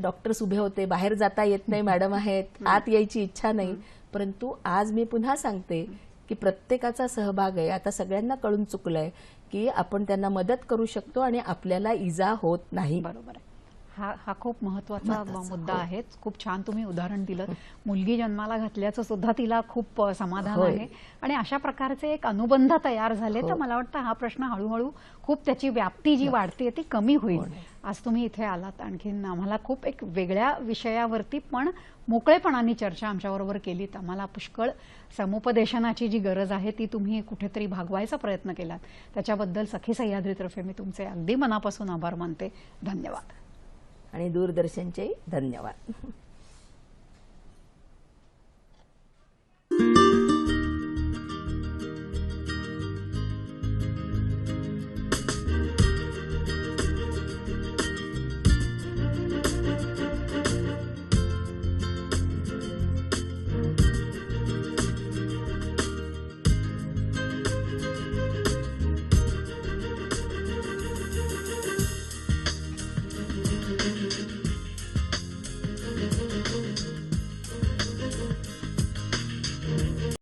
डॉक्टर्स उभे होते, बाहेर जाता येत नाही, मॅडम आहेत, आत यायची इच्छा नाही. परंतु आज मी पुन्हा सांगते की प्रत्येकाचा सहभाग आहे. आता सगळ्यांना कळून चुकलंय की आपण त्यांना मदत करू शकतो आणि आपल्याला इजा होत नाही. बरोबर आहे. हा खूप महत्वाचा मुद्दा आहे. खूप छान तुम्ही उदाहरण दिलं. मुलगी जन्माला घातल्याचं सुद्धा तिला खूप समाधान आहे आणि अशा प्रकारचे एक अनुबंध तयार झाले. तर मला वाटतं हा प्रश्न हळूहळू खूप त्याची व्याप्ती जी वाढते ती कमी होईल. आज तुम्ही इथे आलात, आणखीन आम्हाला खूप एक वेगळ्या विषयावरती पण मोकळेपणाने चर्चा आमच्याबरोबर केलीत. आम्हाला पुष्कळ समुपदेशनाची जी गरज आहे ती तुम्ही कुठेतरी भागवायचा प्रयत्न केलात. त्याच्याबद्दल सखी सह्याद्रीतर्फे मी तुमचे अगदी मनापासून आभार मानते. धन्यवाद. आणि दूरदर्शनचे धन्यवाद.